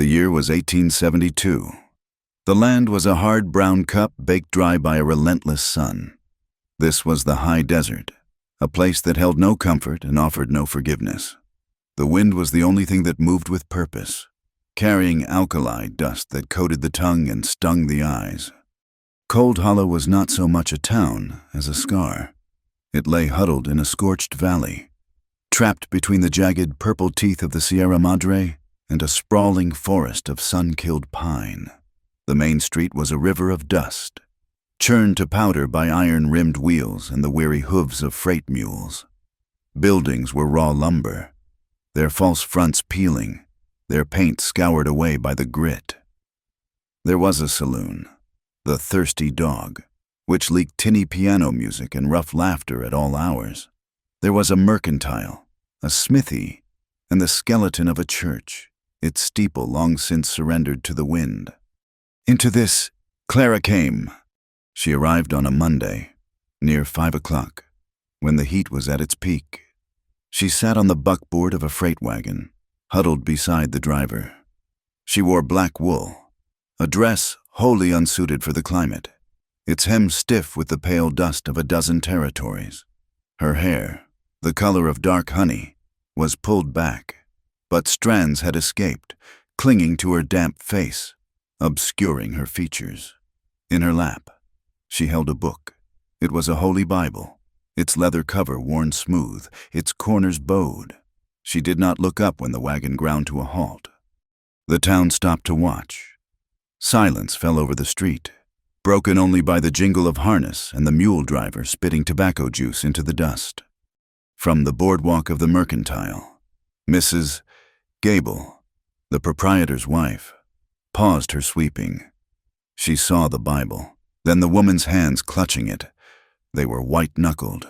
The year was 1872. The land was a hard brown cup baked dry by a relentless sun. This was the high desert, a place that held no comfort and offered no forgiveness. The wind was the only thing that moved with purpose, carrying alkali dust that coated the tongue and stung the eyes. Cold Hollow was not so much a town as a scar. It lay huddled in a scorched valley, trapped between the jagged purple teeth of the Sierra Madre and a sprawling forest of sun-killed pine. The main street was a river of dust, churned to powder by iron-rimmed wheels and the weary hooves of freight mules. Buildings were raw lumber, their false fronts peeling, their paint scoured away by the grit. There was a saloon, the Thirsty Dog, which leaked tinny piano music and rough laughter at all hours. There was a mercantile, a smithy, and the skeleton of a church, its steeple long since surrendered to the wind. Into this, Clara came. She arrived on a Monday, near 5 o'clock, when the heat was at its peak. She sat on the buckboard of a freight wagon, huddled beside the driver. She wore black wool, a dress wholly unsuited for the climate, its hem stiff with the pale dust of a dozen territories. Her hair, the color of dark honey, was pulled back, but strands had escaped, clinging to her damp face, obscuring her features. In her lap, she held a book. It was a Holy Bible, its leather cover worn smooth, its corners bowed. She did not look up when the wagon ground to a halt. The town stopped to watch. Silence fell over the street, broken only by the jingle of harness and the mule driver spitting tobacco juice into the dust. From the boardwalk of the mercantile, Mrs. Gable, the proprietor's wife, paused her sweeping. She saw the Bible, then the woman's hands clutching it. They were white-knuckled.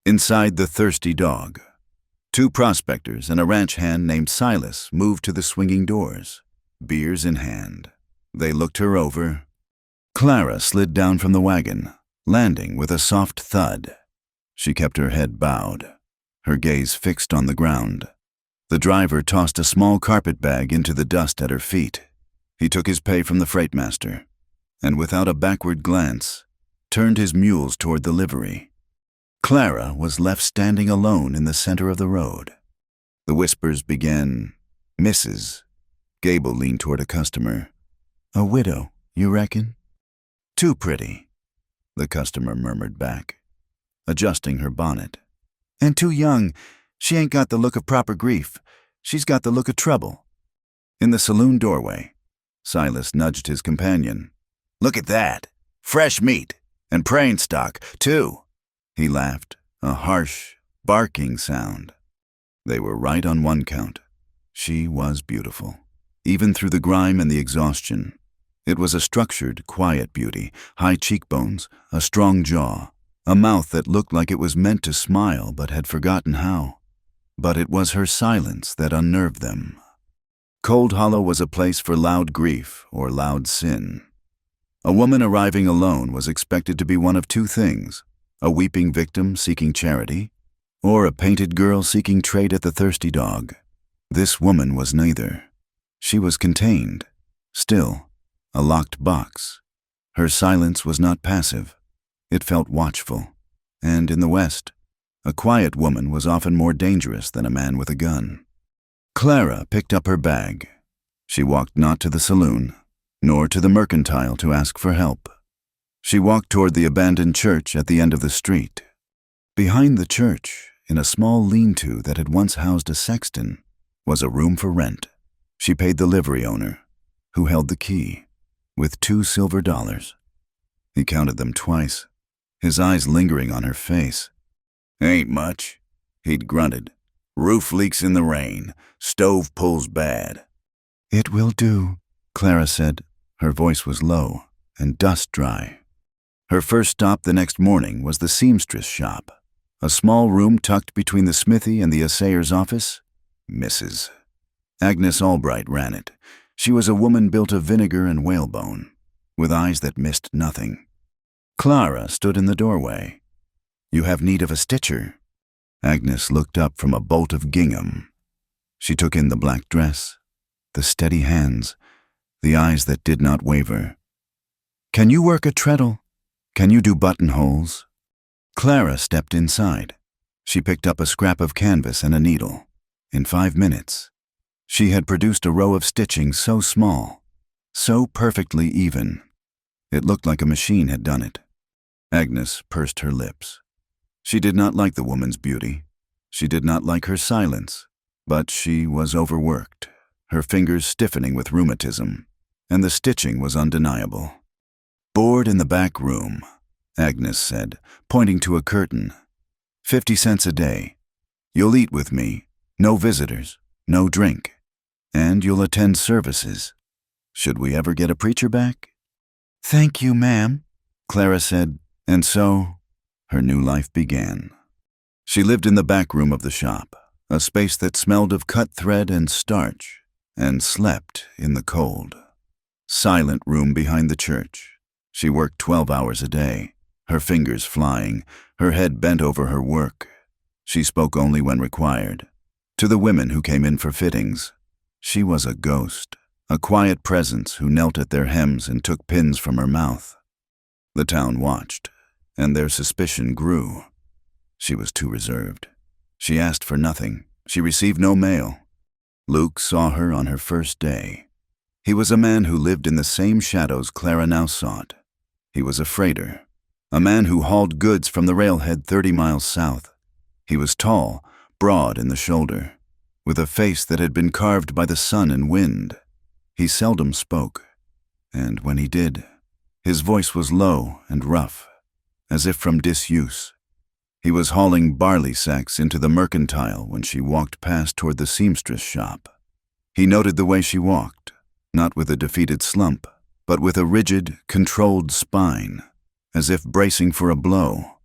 Inside the Thirsty Dog, 2 prospectors and a ranch hand named Silas moved to the swinging doors, beers in hand. They looked her over. Clara slid down from the wagon, landing with a soft thud. She kept her head bowed, her gaze fixed on the ground. The driver tossed a small carpet bag into the dust at her feet. He took his pay from the freight master, and without a backward glance, turned his mules toward the livery. Clara was left standing alone in the center of the road. The whispers began. Mrs. Gable leaned toward a customer. "A widow, you reckon?" "Too pretty," the customer murmured back, adjusting her bonnet. "And too young. She ain't got the look of proper grief. She's got the look of trouble." In the saloon doorway, Silas nudged his companion. "Look at that. Fresh meat. And praying stock, too." He laughed, a harsh, barking sound. They were right on one count. She was beautiful, even through the grime and the exhaustion. It was a structured, quiet beauty, high cheekbones, a strong jaw, a mouth that looked like it was meant to smile but had forgotten how. But it was her silence that unnerved them. Cold Hollow was a place for loud grief or loud sin. A woman arriving alone was expected to be one of 2 things: a weeping victim seeking charity, or a painted girl seeking trade at the Thirsty Dog. This woman was neither. She was contained, still, a locked box. Her silence was not passive. It felt watchful. And in the West, a quiet woman was often more dangerous than a man with a gun. Clara picked up her bag. She walked not to the saloon, nor to the mercantile to ask for help. She walked toward the abandoned church at the end of the street. Behind the church, in a small lean-to that had once housed a sexton, was a room for rent. She paid the livery owner, who held the key, with $2 silver. He counted them twice, his eyes lingering on her face. "Ain't much," he'd grunted. "Roof leaks in the rain. Stove pulls bad." "It will do," Clara said. Her voice was low and dust-dry. Her first stop the next morning was the seamstress shop, a small room tucked between the smithy and the assayer's office. Mrs. Agnes Albright ran it. She was a woman built of vinegar and whalebone, with eyes that missed nothing. Clara stood in the doorway. "You have need of a stitcher." Agnes looked up from a bolt of gingham. She took in the black dress, the steady hands, the eyes that did not waver. "Can you work a treadle? Can you do buttonholes?" Clara stepped inside. She picked up a scrap of canvas and a needle. In 5 minutes, she had produced a row of stitching so small, so perfectly even. It looked like a machine had done it. Agnes pursed her lips. She did not like the woman's beauty. She did not like her silence, but she was overworked, her fingers stiffening with rheumatism, and the stitching was undeniable. "Board in the back room," Agnes said, pointing to a curtain. 50 cents a day. You'll eat with me, no visitors, no drink, and you'll attend services. Should we ever get a preacher back? "Thank you, ma'am," Clara said, and so her new life began. She lived in the back room of the shop, a space that smelled of cut thread and starch, and slept in the cold. Silent room behind the church. She worked 12 hours a day, her fingers flying, her head bent over her work. She spoke only when required. To the women who came in for fittings, she was a ghost, a quiet presence who knelt at their hems and took pins from her mouth. The town watched, and their suspicion grew. She was too reserved. She asked for nothing. She received no mail. Luke saw her on her first day. He was a man who lived in the same shadows Clara now sought. He was a freighter, a man who hauled goods from the railhead 30 miles south. He was tall, broad in the shoulder, with a face that had been carved by the sun and wind. He seldom spoke, and when he did, his voice was low and rough, as if from disuse. He was hauling barley sacks into the mercantile when she walked past toward the seamstress shop. He noted the way she walked, not with a defeated slump, but with a rigid, controlled spine, as if bracing for a blow.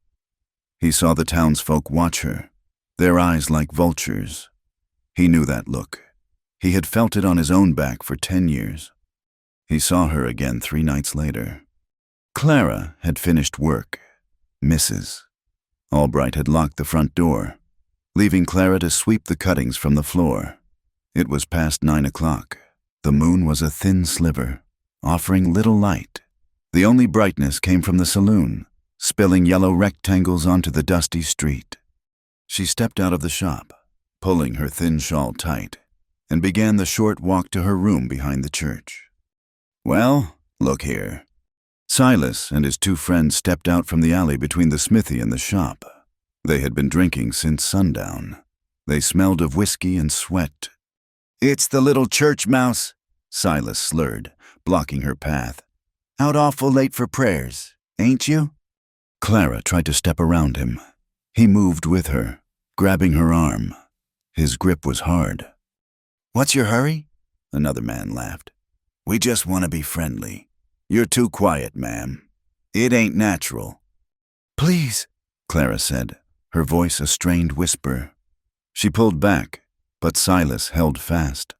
He saw the townsfolk watch her, their eyes like vultures. He knew that look. He had felt it on his own back for 10 years. He saw her again 3 nights later. Clara had finished work. Mrs. Albright had locked the front door, leaving Clara to sweep the cuttings from the floor. It was past 9 o'clock. The moon was a thin sliver, offering little light. The only brightness came from the saloon, spilling yellow rectangles onto the dusty street. She stepped out of the shop, pulling her thin shawl tight, and began the short walk to her room behind the church. "Well, look here." Silas and his 2 friends stepped out from the alley between the smithy and the shop. They had been drinking since sundown. They smelled of whiskey and sweat. "It's the little church mouse," Silas slurred, blocking her path. "Out awful late for prayers, ain't you?" Clara tried to step around him. He moved with her, grabbing her arm. His grip was hard. "What's your hurry?" Another man laughed. "We just want to be friendly. You're too quiet, ma'am. It ain't natural." "Please," Clara said, her voice a strained whisper. She pulled back, but Silas held fast.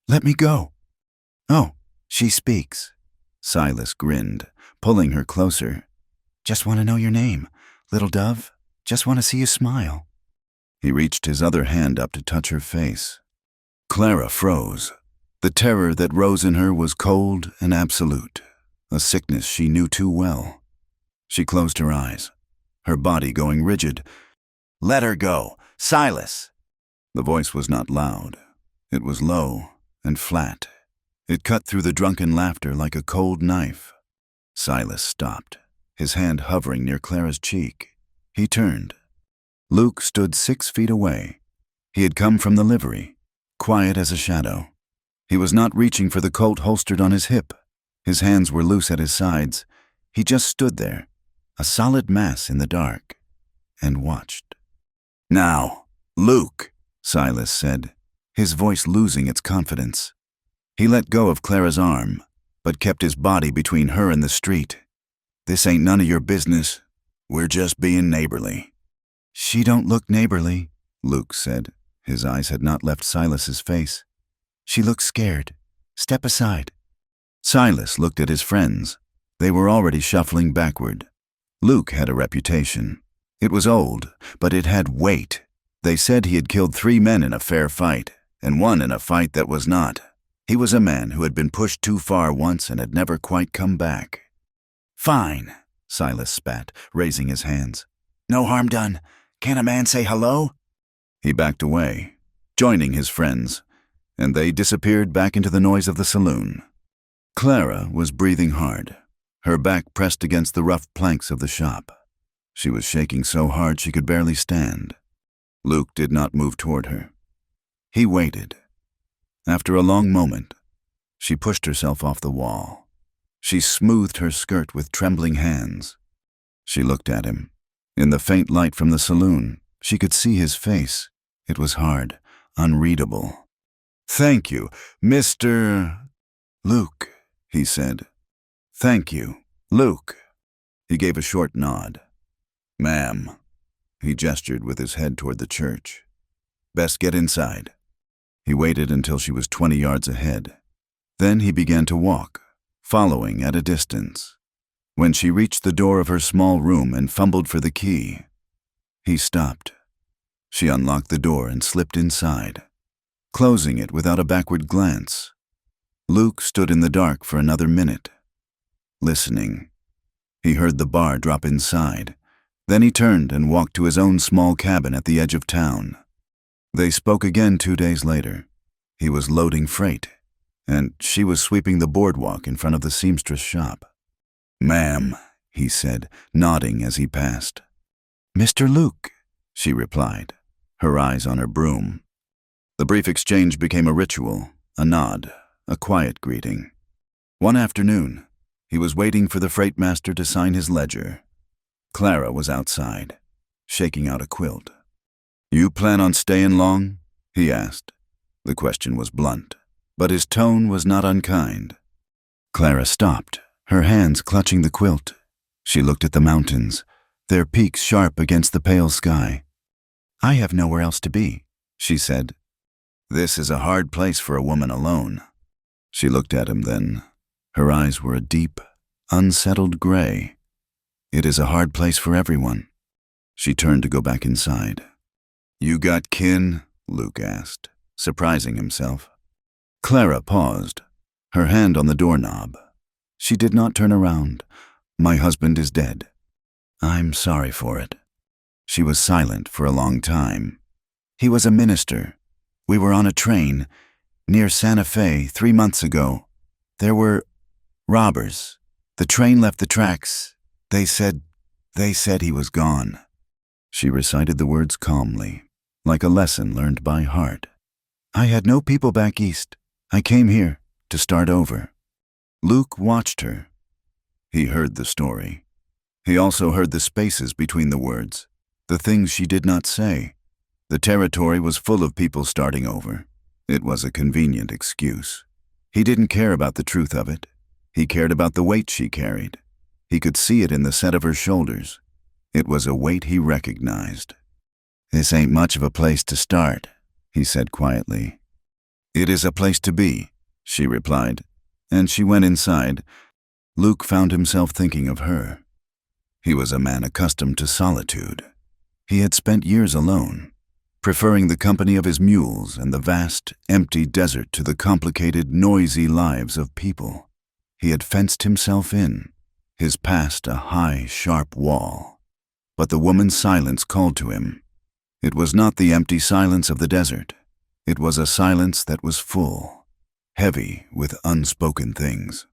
"Let me go." "Oh, she speaks." Silas grinned, pulling her closer. "Just want to know your name, little dove. Just want to see you smile." He reached his other hand up to touch her face. Clara froze. The terror that rose in her was cold and absolute, a sickness she knew too well. She closed her eyes, her body going rigid. "Let her go, Silas!" The voice was not loud. It was low and flat. It cut through the drunken laughter like a cold knife. Silas stopped, his hand hovering near Clara's cheek. He turned. Luke stood 6 feet away. He had come from the livery, quiet as a shadow. He was not reaching for the Colt holstered on his hip. His hands were loose at his sides. He just stood there, a solid mass in the dark, and watched. "Now, Luke," Silas said, his voice losing its confidence. He let go of Clara's arm, but kept his body between her and the street. "This ain't none of your business. We're just being neighborly." "She don't look neighborly," Luke said. His eyes had not left Silas's face. "She looks scared. Step aside." Silas looked at his friends. They were already shuffling backward. Luke had a reputation. It was old, but it had weight. They said he had killed 3 men in a fair fight, and 1 in a fight that was not. He was a man who had been pushed too far once and had never quite come back. "Fine," Silas spat, raising his hands. "No harm done. Can't a man say hello?" He backed away, joining his friends, and they disappeared back into the noise of the saloon. Clara was breathing hard, her back pressed against the rough planks of the shop. She was shaking so hard she could barely stand. Luke did not move toward her. He waited. After a long moment, she pushed herself off the wall. She smoothed her skirt with trembling hands. She looked at him. In the faint light from the saloon, she could see his face. It was hard, unreadable. "Thank you, Mr. Luke," he said. "Thank you, Luke." He gave a short nod. "Ma'am." He gestured with his head toward the church. "Best get inside." He waited until she was 20 yards ahead. Then he began to walk, following at a distance. When she reached the door of her small room and fumbled for the key, he stopped. She unlocked the door and slipped inside, closing it without a backward glance. Luke stood in the dark for another minute, listening. He heard the bar drop inside. Then he turned and walked to his own small cabin at the edge of town. They spoke again 2 days later. He was loading freight, and she was sweeping the boardwalk in front of the seamstress shop. "Ma'am," he said, nodding as he passed. "Mr. Luke," she replied, her eyes on her broom. The brief exchange became a ritual, a nod, a quiet greeting. One afternoon, he was waiting for the freight master to sign his ledger. Clara was outside, shaking out a quilt. "You plan on staying long?" he asked. The question was blunt, but his tone was not unkind. Clara stopped, her hands clutching the quilt. She looked at the mountains, their peaks sharp against the pale sky. "I have nowhere else to be," she said. "This is a hard place for a woman alone." She looked at him then. Her eyes were a deep, unsettled gray. "It is a hard place for everyone." She turned to go back inside. "You got kin?" Luke asked, surprising himself. Clara paused, her hand on the doorknob. She did not turn around. "My husband is dead. I'm sorry for it." She was silent for a long time. "He was a minister. We were on a train near Santa Fe 3 months ago. There were robbers. The train left the tracks. They said he was gone." She recited the words calmly, like a lesson learned by heart. "I had no people back east. I came here to start over." Luke watched her. He heard the story. He also heard the spaces between the words, the things she did not say. The territory was full of people starting over. It was a convenient excuse. He didn't care about the truth of it. He cared about the weight she carried. He could see it in the set of her shoulders. It was a weight he recognized. "This ain't much of a place to start," he said quietly. "It is a place to be," she replied, and she went inside. Luke found himself thinking of her. He was a man accustomed to solitude. He had spent years alone, preferring the company of his mules and the vast, empty desert to the complicated, noisy lives of people. He had fenced himself in, his past a high, sharp wall. But the woman's silence called to him. It was not the empty silence of the desert. It was a silence that was full, heavy with unspoken things.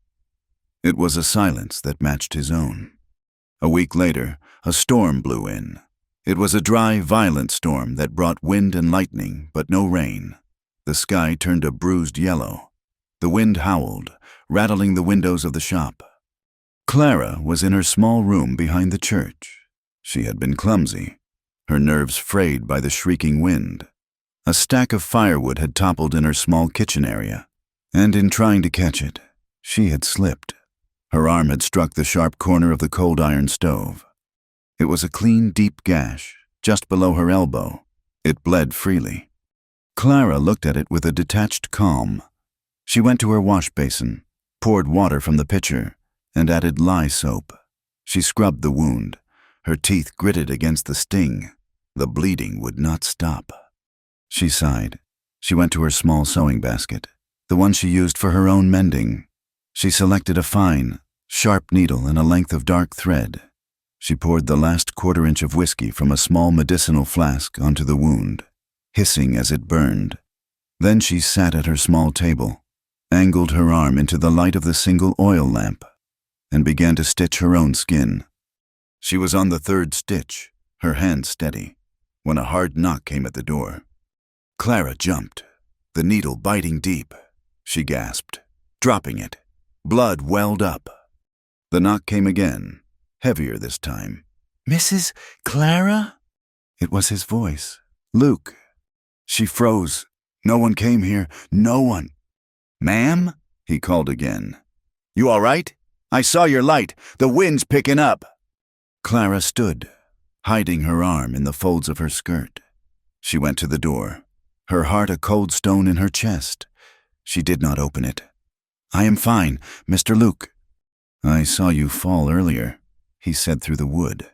It was a silence that matched his own. A week later, a storm blew in. It was a dry, violent storm that brought wind and lightning, but no rain. The sky turned a bruised yellow. The wind howled, rattling the windows of the shop. Clara was in her small room behind the church. She had been clumsy, her nerves frayed by the shrieking wind. A stack of firewood had toppled in her small kitchen area, and in trying to catch it, she had slipped. Her arm had struck the sharp corner of the cold iron stove. It was a clean, deep gash, just below her elbow. It bled freely. Clara looked at it with a detached calm. She went to her wash basin, poured water from the pitcher, and added lye soap. She scrubbed the wound. Her teeth gritted against the sting. The bleeding would not stop. She sighed. She went to her small sewing basket. the one she used for her own mending. She selected a fine, sharp needle and a length of dark thread. She poured the last quarter-inch of whiskey from a small medicinal flask onto the wound, hissing as it burned. Then she sat at her small table, angled her arm into the light of the single oil lamp, and began to stitch her own skin. She was on the third stitch, her hand steady, when a hard knock came at the door. Clara jumped, the needle biting deep. She gasped, dropping it. Blood welled up. The knock came again, heavier this time. "Mrs. Clara?" It was his voice. "Luke." She froze. "No one came here. No one." "Ma'am?" he called again. "You all right? I saw your light. The wind's picking up." Clara stood, hiding her arm in the folds of her skirt. She went to the door, her heart a cold stone in her chest. She did not open it. "I am fine, Mr. Luke." "I saw you fall earlier," he said through the wood.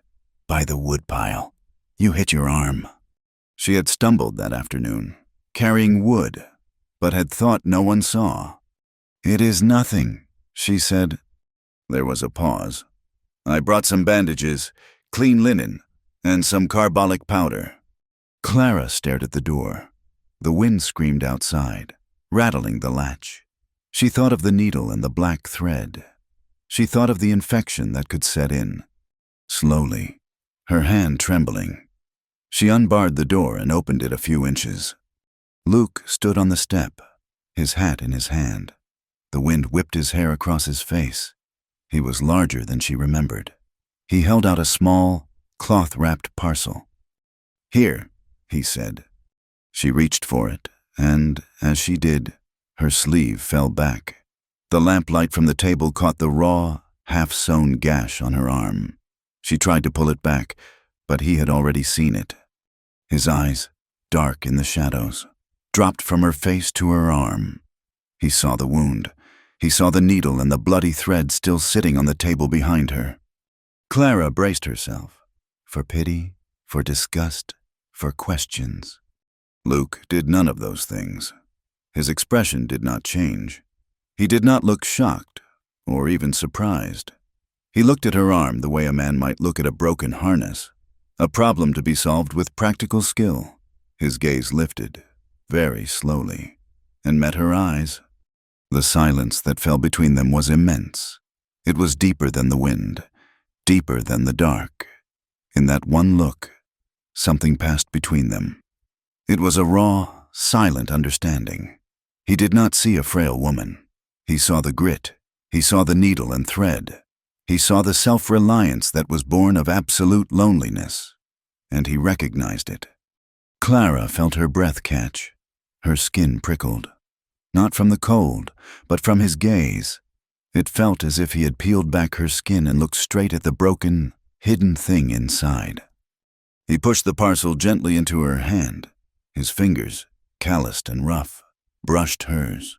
"By the woodpile. You hit your arm." She had stumbled that afternoon, carrying wood, but had thought no one saw. "It is nothing," she said. There was a pause. "I brought some bandages, clean linen, and some carbolic powder." Clara stared at the door. The wind screamed outside, rattling the latch. She thought of the needle and the black thread. She thought of the infection that could set in. Slowly, her hand trembling, she unbarred the door and opened it a few inches. Luke stood on the step, his hat in his hand. The wind whipped his hair across his face. He was larger than she remembered. He held out a small, cloth-wrapped parcel. "Here," he said. She reached for it, and, as she did, her sleeve fell back. The lamplight from the table caught the raw, half-sewn gash on her arm. She tried to pull it back, but he had already seen it. His eyes, dark in the shadows, dropped from her face to her arm. He saw the wound. He saw the needle and the bloody thread still sitting on the table behind her. Clara braced herself, for pity, for disgust, for questions. Luke did none of those things. His expression did not change. He did not look shocked, or even surprised. He looked at her arm the way a man might look at a broken harness, a problem to be solved with practical skill. His gaze lifted, very slowly, and met her eyes. The silence that fell between them was immense. It was deeper than the wind, deeper than the dark. In that one look, something passed between them. It was a raw, silent understanding. He did not see a frail woman. He saw the grit. He saw the needle and thread. He saw the self-reliance that was born of absolute loneliness. And he recognized it. Clara felt her breath catch. Her skin prickled. Not from the cold, but from his gaze. It felt as if he had peeled back her skin and looked straight at the broken, hidden thing inside. He pushed the parcel gently into her hand. His fingers, calloused and rough, brushed hers.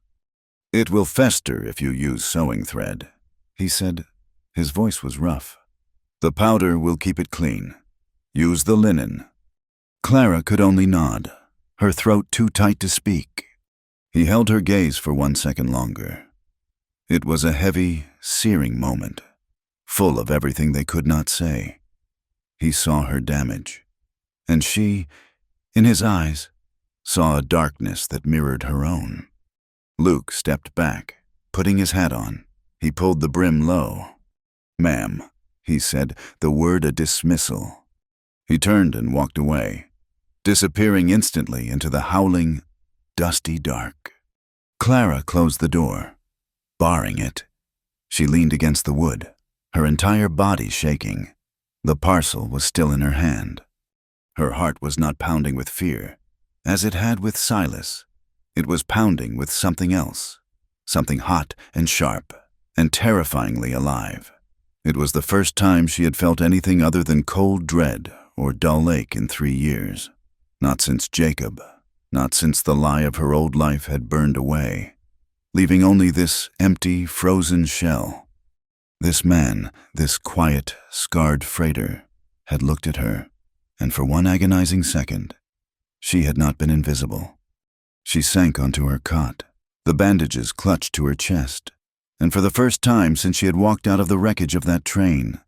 "It will fester if you use sewing thread," he said. His voice was rough. "The powder will keep it clean. Use the linen." Clara could only nod, her throat too tight to speak. He held her gaze for 1 second longer. It was a heavy, searing moment, full of everything they could not say. He saw her damage, and she, in his eyes, saw a darkness that mirrored her own. Luke stepped back, putting his hat on. He pulled the brim low. "Ma'am," he said, the word a dismissal. He turned and walked away, disappearing instantly into the howling, dusty dark. Clara closed the door, barring it. She leaned against the wood, her entire body shaking. The parcel was still in her hand. Her heart was not pounding with fear, as it had with Silas. It was pounding with something else, something hot and sharp and terrifyingly alive. It was the first time she had felt anything other than cold dread or dull ache in 3 years. Not since Jacob, not since the lie of her old life had burned away, leaving only this empty, frozen shell. This man, this quiet, scarred freighter, had looked at her, and for one agonizing second, she had not been invisible. She sank onto her cot, The bandages clutched to her chest, and for the first time since she had walked out of the wreckage of that train,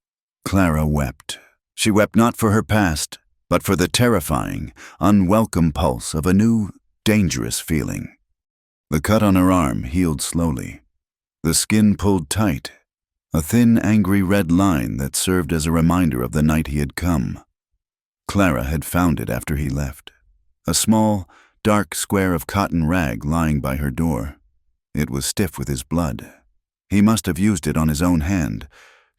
Clara wept. She wept not for her past, but for the terrifying, unwelcome pulse of a new, dangerous feeling. The cut on her arm healed slowly. The skin pulled tight, a thin, angry red line that served as a reminder of the night he had come. Clara had found it after he left, a small, dark square of cotton rag lying by her door. It was stiff with his blood. He must have used it on his own hand,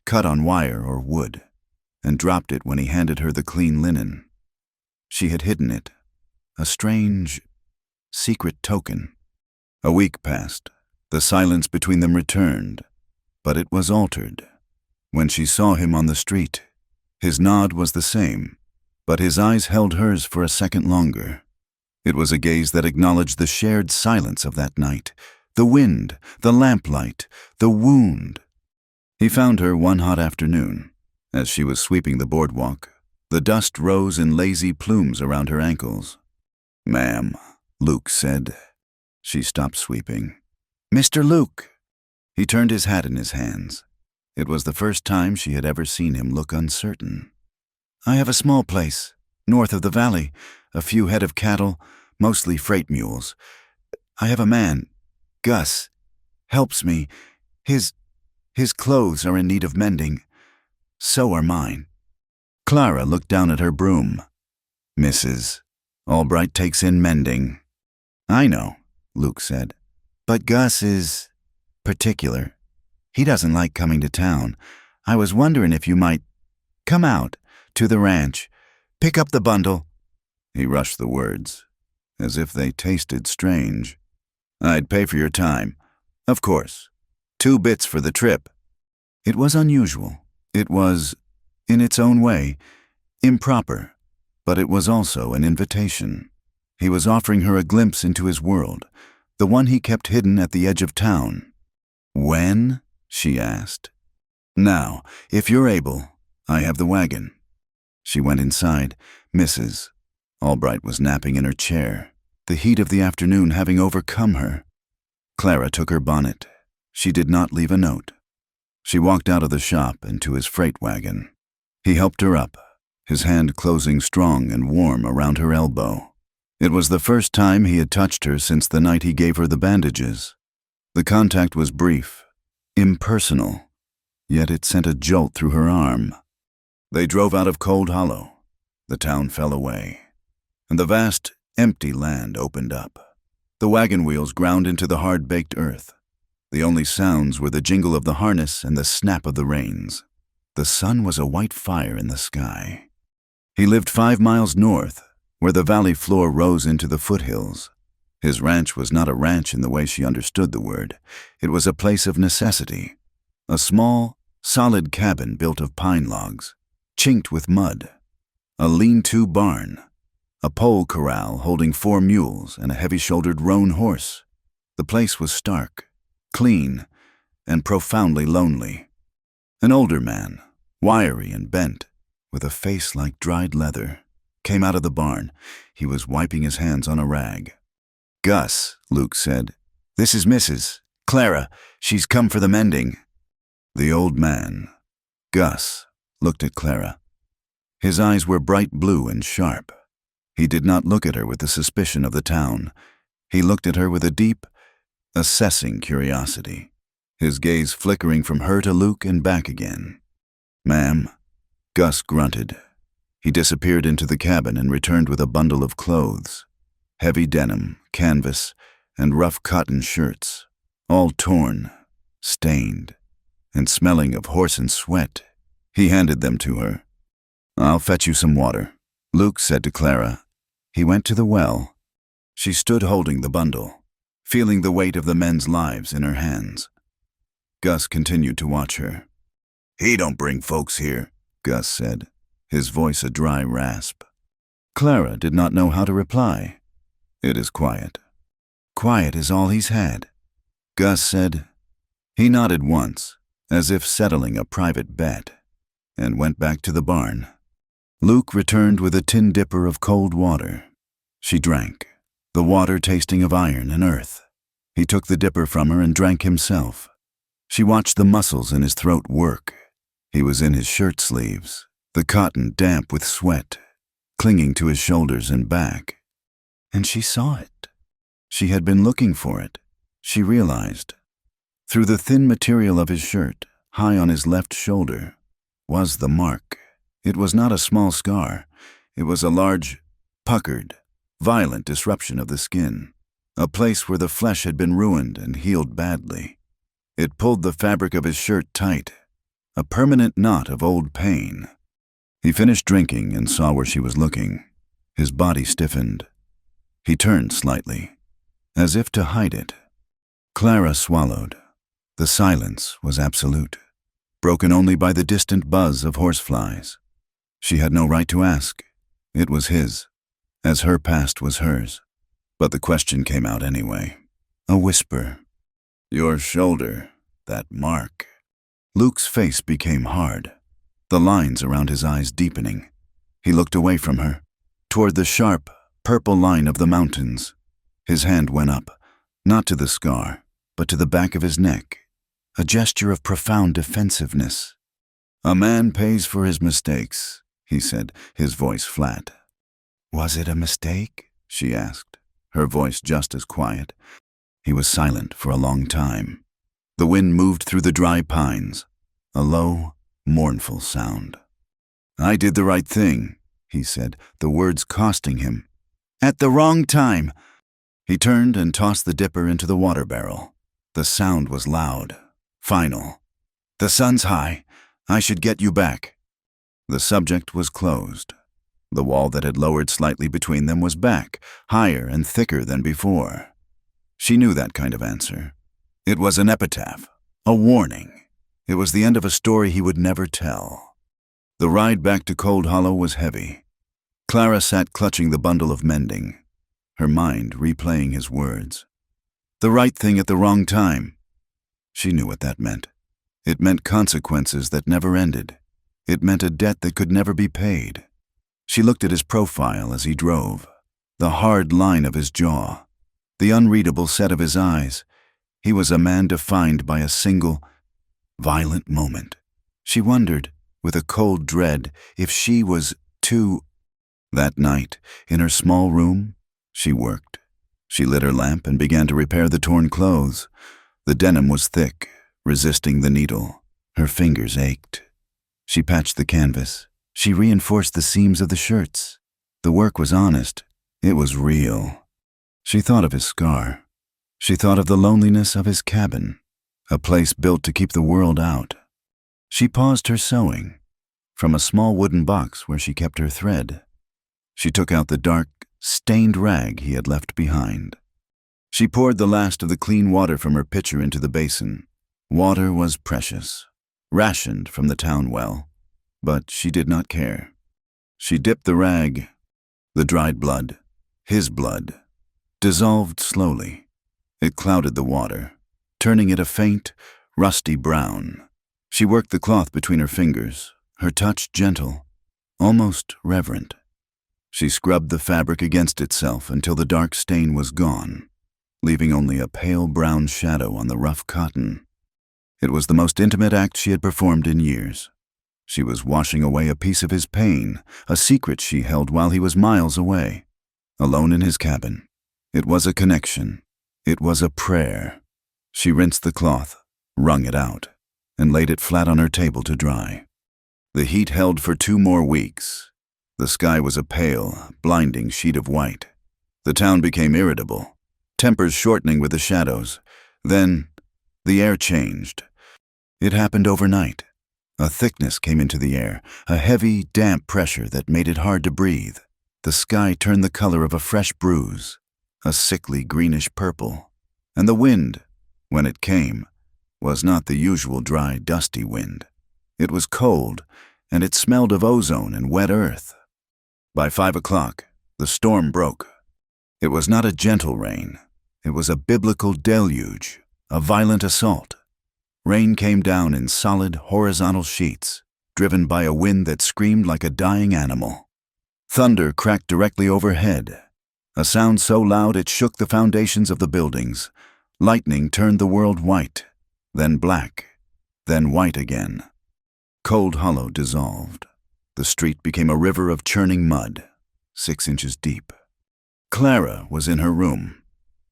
cut on wire or wood, and dropped it when he handed her the clean linen. She had hidden it, a strange, secret token. A week passed. The silence between them returned, but it was altered. When she saw him on the street, his nod was the same, but his eyes held hers for a second longer. It was a gaze that acknowledged the shared silence of that night, the wind, the lamplight, the wound. He found her one hot afternoon. As she was sweeping the boardwalk, the dust rose in lazy plumes around her ankles. "Ma'am," Luke said. She stopped sweeping. "Mr. Luke." He turned his hat in his hands. It was the first time she had ever seen him look uncertain. "I have a small place, north of the valley, a few head of cattle, mostly freight mules. I have a man, Gus, helps me. His clothes are in need of mending. So are mine." Clara looked down at her broom. "Mrs. Albright takes in mending." "I know," Luke said, "but Gus is particular. He doesn't like coming to town. I was wondering if you might come out to the ranch, pick up the bundle." He rushed the words, as if they tasted strange. "I'd pay for your time. Of course. 2 bits for the trip." It was unusual. It was, in its own way, improper, but it was also an invitation. He was offering her a glimpse into his world, the one he kept hidden at the edge of town. "When?" she asked. "Now, if you're able. I have the wagon." She went inside. Mrs. Albright was napping in her chair, the heat of the afternoon having overcome her. Clara took her bonnet. She did not leave a note. She walked out of the shop and to his freight wagon. He helped her up, his hand closing strong and warm around her elbow. It was the first time he had touched her since the night he gave her the bandages. The contact was brief, impersonal, yet it sent a jolt through her arm. They drove out of Cold Hollow. The town fell away, and the vast, empty land opened up. The wagon wheels ground into the hard-baked earth. The only sounds were the jingle of the harness and the snap of the reins. The sun was a white fire in the sky. He lived 5 miles north, where the valley floor rose into the foothills. His ranch was not a ranch in the way she understood the word. It was a place of necessity. A small, solid cabin built of pine logs, chinked with mud. A lean-to barn. A pole corral holding 4 mules and a heavy-shouldered roan horse. The place was stark, clean, and profoundly lonely. An older man, wiry and bent, with a face like dried leather, came out of the barn. He was wiping his hands on a rag. "Gus," Luke said. "This is Mrs. Clara. She's come for the mending." The old man, Gus, looked at Clara. His eyes were bright blue and sharp. He did not look at her with the suspicion of the town. He looked at her with a deep, assessing curiosity, his gaze flickering from her to Luke and back again. "Ma'am," Gus grunted. He disappeared into the cabin and returned with a bundle of clothes. Heavy denim, canvas, and rough cotton shirts, all torn, stained, and smelling of horse and sweat. He handed them to her. "I'll fetch you some water," Luke said to Clara. He went to the well. She stood holding the bundle, feeling the weight of the men's lives in her hands. Gus continued to watch her. "He don't bring folks here," Gus said, his voice a dry rasp. Clara did not know how to reply. "It is quiet." "Quiet is all he's had," Gus said. He nodded once, as if settling a private bet, and went back to the barn. Luke returned with a tin dipper of cold water. She drank, the water tasting of iron and earth. He took the dipper from her and drank himself. She watched the muscles in his throat work. He was in his shirt sleeves, the cotton damp with sweat, clinging to his shoulders and back. And she saw it. She had been looking for it, she realized. Through the thin material of his shirt, high on his left shoulder, was the mark. It was not a small scar. It was a large, puckered, violent disruption of the skin, a place where the flesh had been ruined and healed badly. It pulled the fabric of his shirt tight, a permanent knot of old pain. He finished drinking and saw where she was looking. His body stiffened. He turned slightly, as if to hide it. Clara swallowed. The silence was absolute, broken only by the distant buzz of horseflies. She had no right to ask. It was his, as her past was hers. But the question came out anyway. A whisper. Your shoulder, that mark. Luke's face became hard, the lines around his eyes deepening. He looked away from her, toward the sharp, purple line of the mountains. His hand went up, not to the scar, but to the back of his neck, a gesture of profound defensiveness. A man pays for his mistakes, he said, his voice flat. Was it a mistake? She asked, her voice just as quiet. He was silent for a long time. The wind moved through the dry pines, a low, mournful sound. I did the right thing, he said, the words costing him. At the wrong time. He turned and tossed the dipper into the water barrel. The sound was loud, final. The sun's high. I should get you back. The subject was closed. The wall that had lowered slightly between them was back, higher and thicker than before. She knew that kind of answer. It was an epitaph, a warning. It was the end of a story he would never tell. The ride back to Cold Hollow was heavy. Clara sat clutching the bundle of mending, her mind replaying his words. The right thing at the wrong time. She knew what that meant. It meant consequences that never ended. It meant a debt that could never be paid. She looked at his profile as he drove, the hard line of his jaw, the unreadable set of his eyes. He was a man defined by a single, violent moment. She wondered, with a cold dread, if she was too. That night, in her small room, she worked. She lit her lamp and began to repair the torn clothes. The denim was thick, resisting the needle. Her fingers ached. She patched the canvas. She reinforced the seams of the shirts. The work was honest. It was real. She thought of his scar. She thought of the loneliness of his cabin, a place built to keep the world out. She paused her sewing. From a small wooden box where she kept her thread, she took out the dark, stained rag he had left behind. She poured the last of the clean water from her pitcher into the basin. Water was precious, rationed from the town well, but she did not care. She dipped the rag. The dried blood, his blood, dissolved slowly. It clouded the water, turning it a faint, rusty brown. She worked the cloth between her fingers, her touch gentle, almost reverent. She scrubbed the fabric against itself until the dark stain was gone, leaving only a pale brown shadow on the rough cotton. It was the most intimate act she had performed in years. She was washing away a piece of his pain, a secret she held while he was miles away, alone in his cabin. It was a connection. It was a prayer. She rinsed the cloth, wrung it out, and laid it flat on her table to dry. The heat held for 2 more weeks. The sky was a pale, blinding sheet of white. The town became irritable, tempers shortening with the shadows. Then, the air changed. It happened overnight. A thickness came into the air, a heavy, damp pressure that made it hard to breathe. The sky turned the color of a fresh bruise, a sickly greenish purple. And the wind, when it came, was not the usual dry, dusty wind. It was cold, and it smelled of ozone and wet earth. By 5 o'clock, the storm broke. It was not a gentle rain. It was a biblical deluge, a violent assault. Rain came down in solid, horizontal sheets, driven by a wind that screamed like a dying animal. Thunder cracked directly overhead, a sound so loud it shook the foundations of the buildings. Lightning turned the world white, then black, then white again. Cold Hollow dissolved. The street became a river of churning mud, 6 inches deep. Clara was in her room,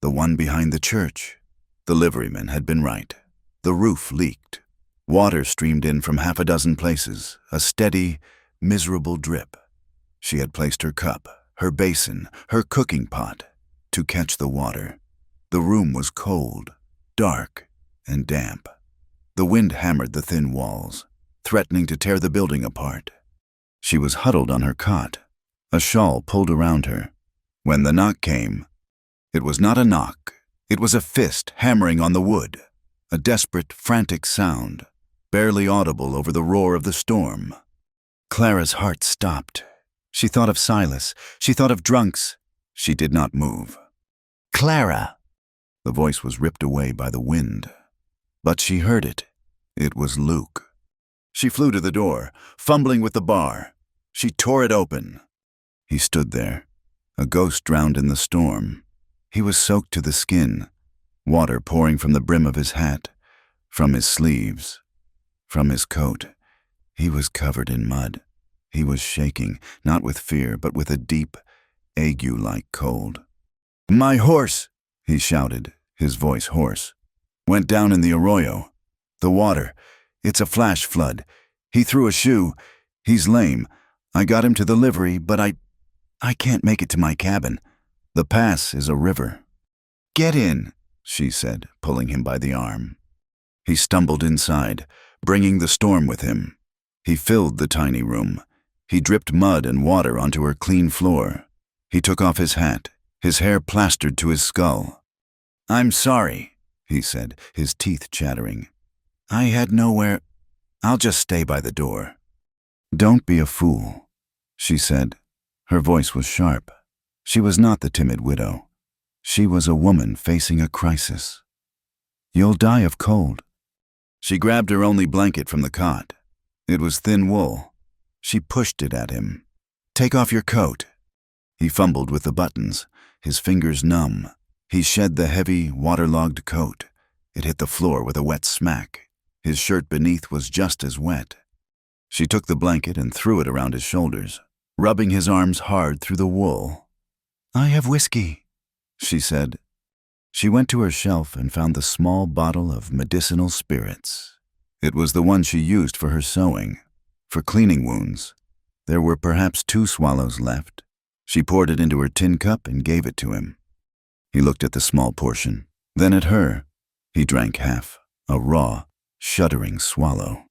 the one behind the church. The liveryman had been right. The roof leaked. Water streamed in from half a dozen places, a steady, miserable drip. She had placed her cup, her basin, her cooking pot to catch the water. The room was cold, dark, and damp. The wind hammered the thin walls, threatening to tear the building apart. She was huddled on her cot, a shawl pulled around her. When the knock came, it was not a knock. It was a fist hammering on the wood, a desperate, frantic sound, barely audible over the roar of the storm. Clara's heart stopped. She thought of Silas. She thought of drunks. She did not move. "Clara!" The voice was ripped away by the wind. But she heard it. It was Luke. She flew to the door, fumbling with the bar. She tore it open. He stood there, a ghost drowned in the storm. He was soaked to the skin, water pouring from the brim of his hat, from his sleeves, from his coat. He was covered in mud. He was shaking, not with fear, but with a deep, ague-like cold. "My horse!" he shouted, his voice hoarse. "Went down in the arroyo. The water. It's a flash flood. He threw a shoe. He's lame. I got him to the livery, but I can't make it to my cabin. The pass is a river." "Get in," she said, pulling him by the arm. He stumbled inside, bringing the storm with him. He filled the tiny room. He dripped mud and water onto her clean floor. He took off his hat, his hair plastered to his skull. "I'm sorry," he said, his teeth chattering. "I had nowhere. I'll just stay by the door." "Don't be a fool," she said. Her voice was sharp. She was not the timid widow. She was a woman facing a crisis. "You'll die of cold." She grabbed her only blanket from the cot. It was thin wool. She pushed it at him. "Take off your coat." He fumbled with the buttons, his fingers numb. He shed the heavy, waterlogged coat. It hit the floor with a wet smack. His shirt beneath was just as wet. She took the blanket and threw it around his shoulders, rubbing his arms hard through the wool. "I have whiskey," she said. She went to her shelf and found the small bottle of medicinal spirits. It was the one she used for her sewing, for cleaning wounds. There were perhaps 2 swallows left. She poured it into her tin cup and gave it to him. He looked at the small portion, then at her. He drank half, a raw, shuddering swallow.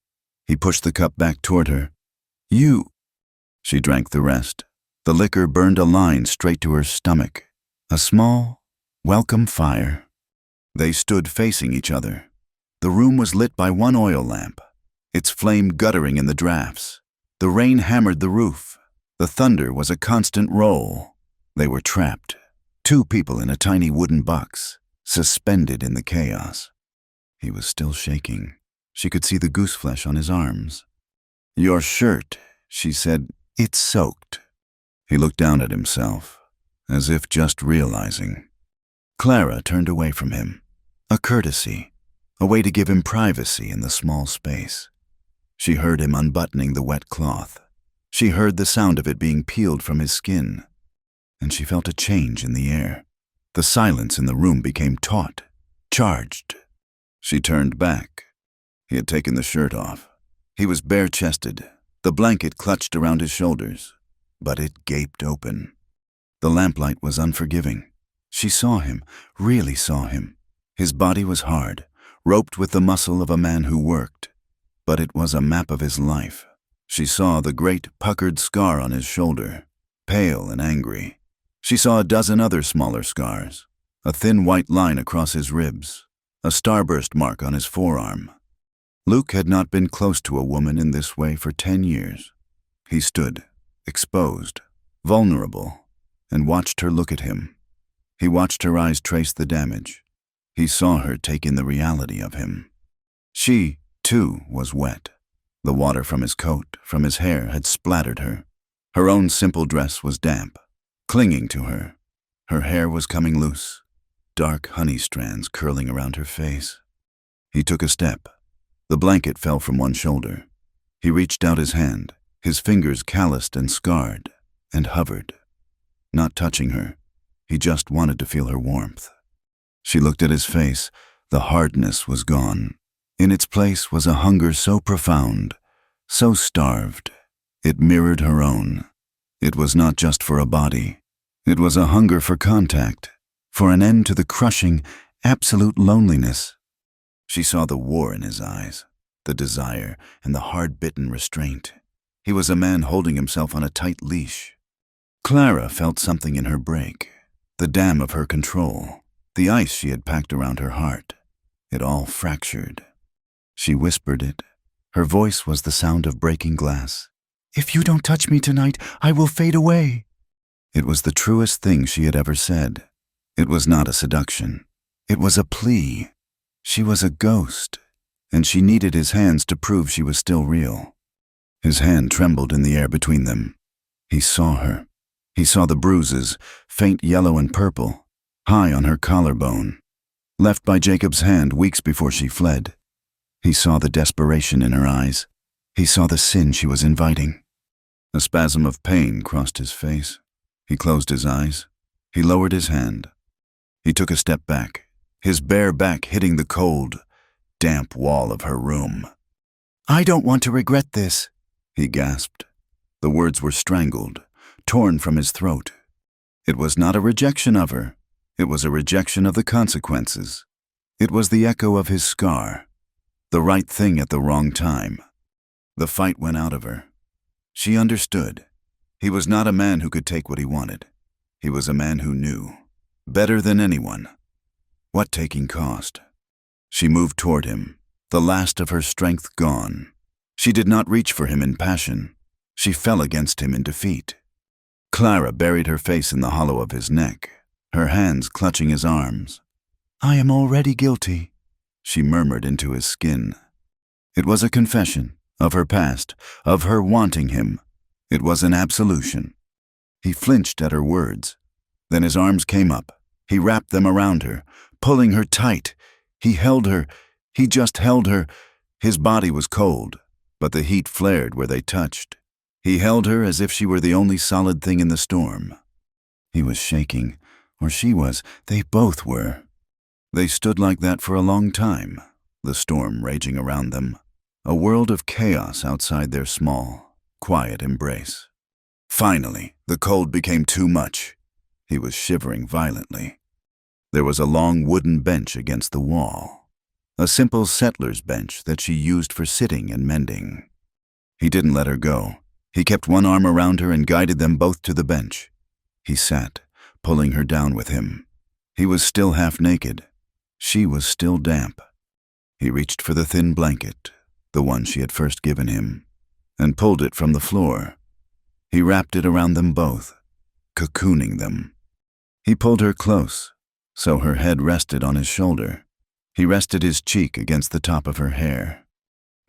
He pushed the cup back toward her. "You." She drank the rest. The liquor burned a line straight to her stomach. A small, welcome fire. They stood facing each other. The room was lit by one oil lamp, its flame guttering in the drafts. The rain hammered the roof. The thunder was a constant roll. They were trapped, 2 people in a tiny wooden box, suspended in the chaos. He was still shaking. She could see the goose flesh on his arms. "Your shirt," she said, "it's soaked." He looked down at himself, as if just realizing. Clara turned away from him. A courtesy, a way to give him privacy in the small space. She heard him unbuttoning the wet cloth. She heard the sound of it being peeled from his skin. And she felt a change in the air. The silence in the room became taut, charged. She turned back. He had taken the shirt off. He was bare-chested, the blanket clutched around his shoulders, but it gaped open. The lamplight was unforgiving. She saw him, really saw him. His body was hard, roped with the muscle of a man who worked, but it was a map of his life. She saw the great puckered scar on his shoulder, pale and angry. She saw a dozen other smaller scars, a thin white line across his ribs, a starburst mark on his forearm. Luke had not been close to a woman in this way for 10 years. He stood, exposed, vulnerable, and watched her look at him. He watched her eyes trace the damage. He saw her take in the reality of him. She, too, was wet. The water from his coat, from his hair, had splattered her. Her own simple dress was damp, clinging to her. Her hair was coming loose, dark honey strands curling around her face. He took a step. The blanket fell from one shoulder. He reached out his hand, his fingers calloused and scarred, and hovered. Not touching her, he just wanted to feel her warmth. She looked at his face. The hardness was gone. In its place was a hunger so profound, so starved, it mirrored her own. It was not just for a body. It was a hunger for contact, for an end to the crushing, absolute loneliness. She saw the war in his eyes, the desire and the hard-bitten restraint. He was a man holding himself on a tight leash. Clara felt something in her break, the dam of her control, the ice she had packed around her heart. It all fractured. She whispered it. Her voice was the sound of breaking glass. "If you don't touch me tonight, I will fade away." It was the truest thing she had ever said. It was not a seduction. It was a plea. She was a ghost, and she needed his hands to prove she was still real. His hand trembled in the air between them. He saw her. He saw the bruises, faint yellow and purple, high on her collarbone, left by Jacob's hand weeks before she fled. He saw the desperation in her eyes. He saw the sin she was inviting. A spasm of pain crossed his face. He closed his eyes. He lowered his hand. He took a step back, his bare back hitting the cold, damp wall of her room. "I don't want to regret this," he gasped. The words were strangled, torn from his throat. It was not a rejection of her. It was a rejection of the consequences. It was the echo of his scar. The right thing at the wrong time. The fight went out of her. She understood. He was not a man who could take what he wanted. He was a man who knew, better than anyone, what taking cost. She moved toward him, the last of her strength gone. She did not reach for him in passion. She fell against him in defeat. Clara buried her face in the hollow of his neck, her hands clutching his arms. "I am already guilty," she murmured into his skin. It was a confession of her past, of her wanting him. It was an absolution. He flinched at her words. Then his arms came up. He wrapped them around her, pulling her tight. He held her. He just held her. His body was cold, but the heat flared where they touched. He held her as if she were the only solid thing in the storm. He was shaking, or she was. They both were. They stood like that for a long time, the storm raging around them, a world of chaos outside their small, quiet embrace. Finally, the cold became too much. He was shivering violently. There was a long wooden bench against the wall, a simple settler's bench that she used for sitting and mending. He didn't let her go. He kept one arm around her and guided them both to the bench. He sat, pulling her down with him. He was still half naked. She was still damp. He reached for the thin blanket, the one she had first given him, and pulled it from the floor. He wrapped it around them both, cocooning them. He pulled her close, so her head rested on his shoulder. He rested his cheek against the top of her hair.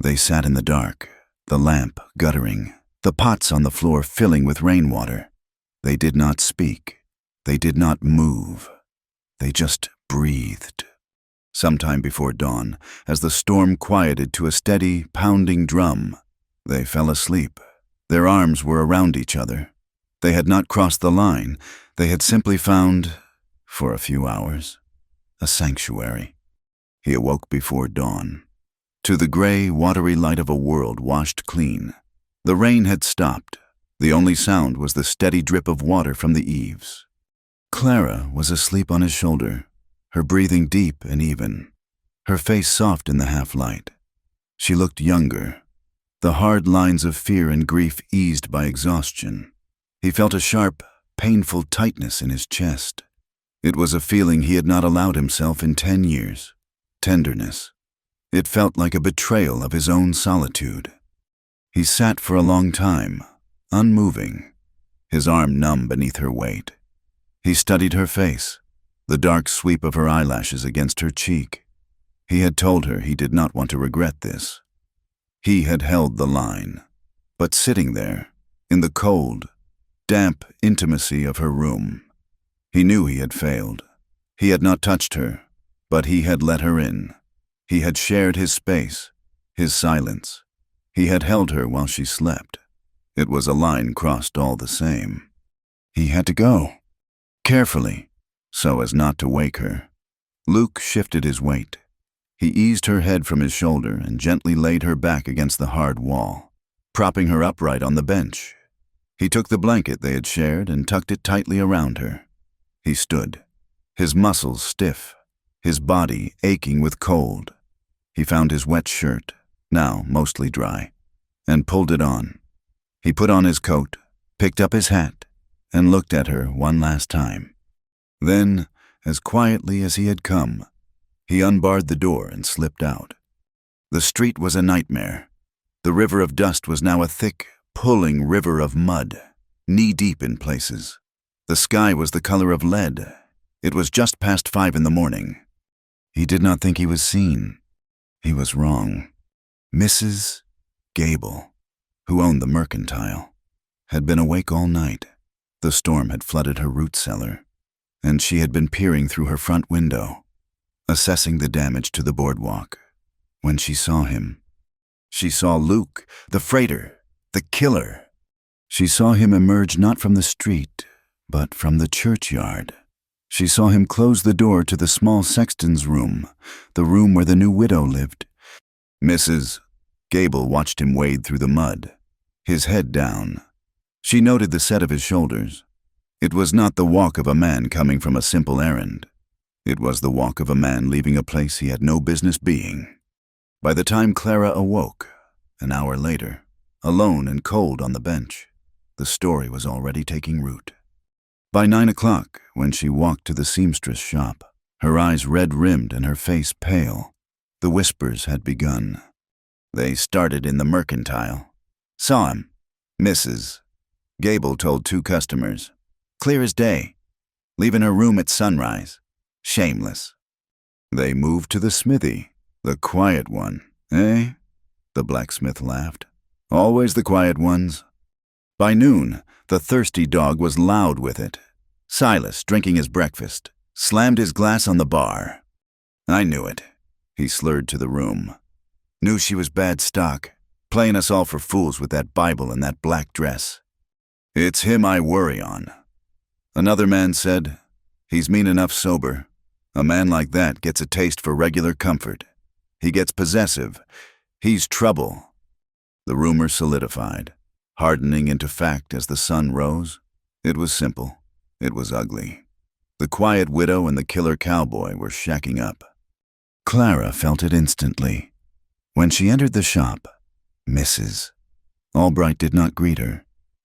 They sat in the dark, the lamp guttering, the pots on the floor filling with rainwater. They did not speak. They did not move. They just breathed. Sometime before dawn, as the storm quieted to a steady, pounding drum, they fell asleep. Their arms were around each other. They had not crossed the line. They had simply found, for a few hours, a sanctuary. He awoke before dawn, to the gray, watery light of a world washed clean. The rain had stopped. The only sound was the steady drip of water from the eaves. Clara was asleep on his shoulder, her breathing deep and even, her face soft in the half-light. She looked younger, the hard lines of fear and grief eased by exhaustion. He felt a sharp, painful tightness in his chest. It was a feeling he had not allowed himself in 10 years. Tenderness. It felt like a betrayal of his own solitude. He sat for a long time, unmoving, his arm numb beneath her weight. He studied her face, the dark sweep of her eyelashes against her cheek. He had told her he did not want to regret this. He had held the line, but sitting there, in the cold, damp intimacy of her room, he knew he had failed. He had not touched her, but he had let her in. He had shared his space, his silence. He had held her while she slept. It was a line crossed all the same. He had to go, carefully, so as not to wake her. Luke shifted his weight. He eased her head from his shoulder and gently laid her back against the hard wall, propping her upright on the bench. He took the blanket they had shared and tucked it tightly around her. He stood, his muscles stiff, his body aching with cold. He found his wet shirt, now mostly dry, and pulled it on. He put on his coat, picked up his hat, and looked at her one last time. Then, as quietly as he had come, he unbarred the door and slipped out. The street was a nightmare. The river of dust was now a thick, pulling river of mud, knee-deep in places. The sky was the color of lead. It was just past 5 in the morning. He did not think he was seen. He was wrong. Mrs. Gable, who owned the mercantile, had been awake all night. The storm had flooded her root cellar, and she had been peering through her front window, assessing the damage to the boardwalk. When she saw him, she saw Luke, the freighter, the killer. She saw him emerge not from the street, but from the churchyard. She saw him close the door to the small sexton's room, the room where the new widow lived. Mrs. Gable watched him wade through the mud, his head down. She noted the set of his shoulders. It was not the walk of a man coming from a simple errand. It was the walk of a man leaving a place he had no business being. By the time Clara awoke, an hour later, alone and cold on the bench, the story was already taking root. By 9 o'clock, when she walked to the seamstress shop, her eyes red-rimmed and her face pale, the whispers had begun. They started in the mercantile. Saw him. Mrs. Gable told 2 customers. Clear as day. Leaving her room at sunrise. Shameless. They moved to the smithy. The quiet one, eh? The blacksmith laughed. Always the quiet ones. By noon, the thirsty dog was loud with it. Silas, drinking his breakfast, slammed his glass on the bar. I knew it. He slurred to the room. Knew she was bad stock, playing us all for fools with that Bible and that black dress. It's him I worry on. Another man said, he's mean enough sober. A man like that gets a taste for regular comfort. He gets possessive. He's trouble. The rumor solidified, hardening into fact as the sun rose. It was simple. It was ugly. The quiet widow and the killer cowboy were shacking up. Clara felt it instantly. When she entered the shop, Mrs. Albright did not greet her.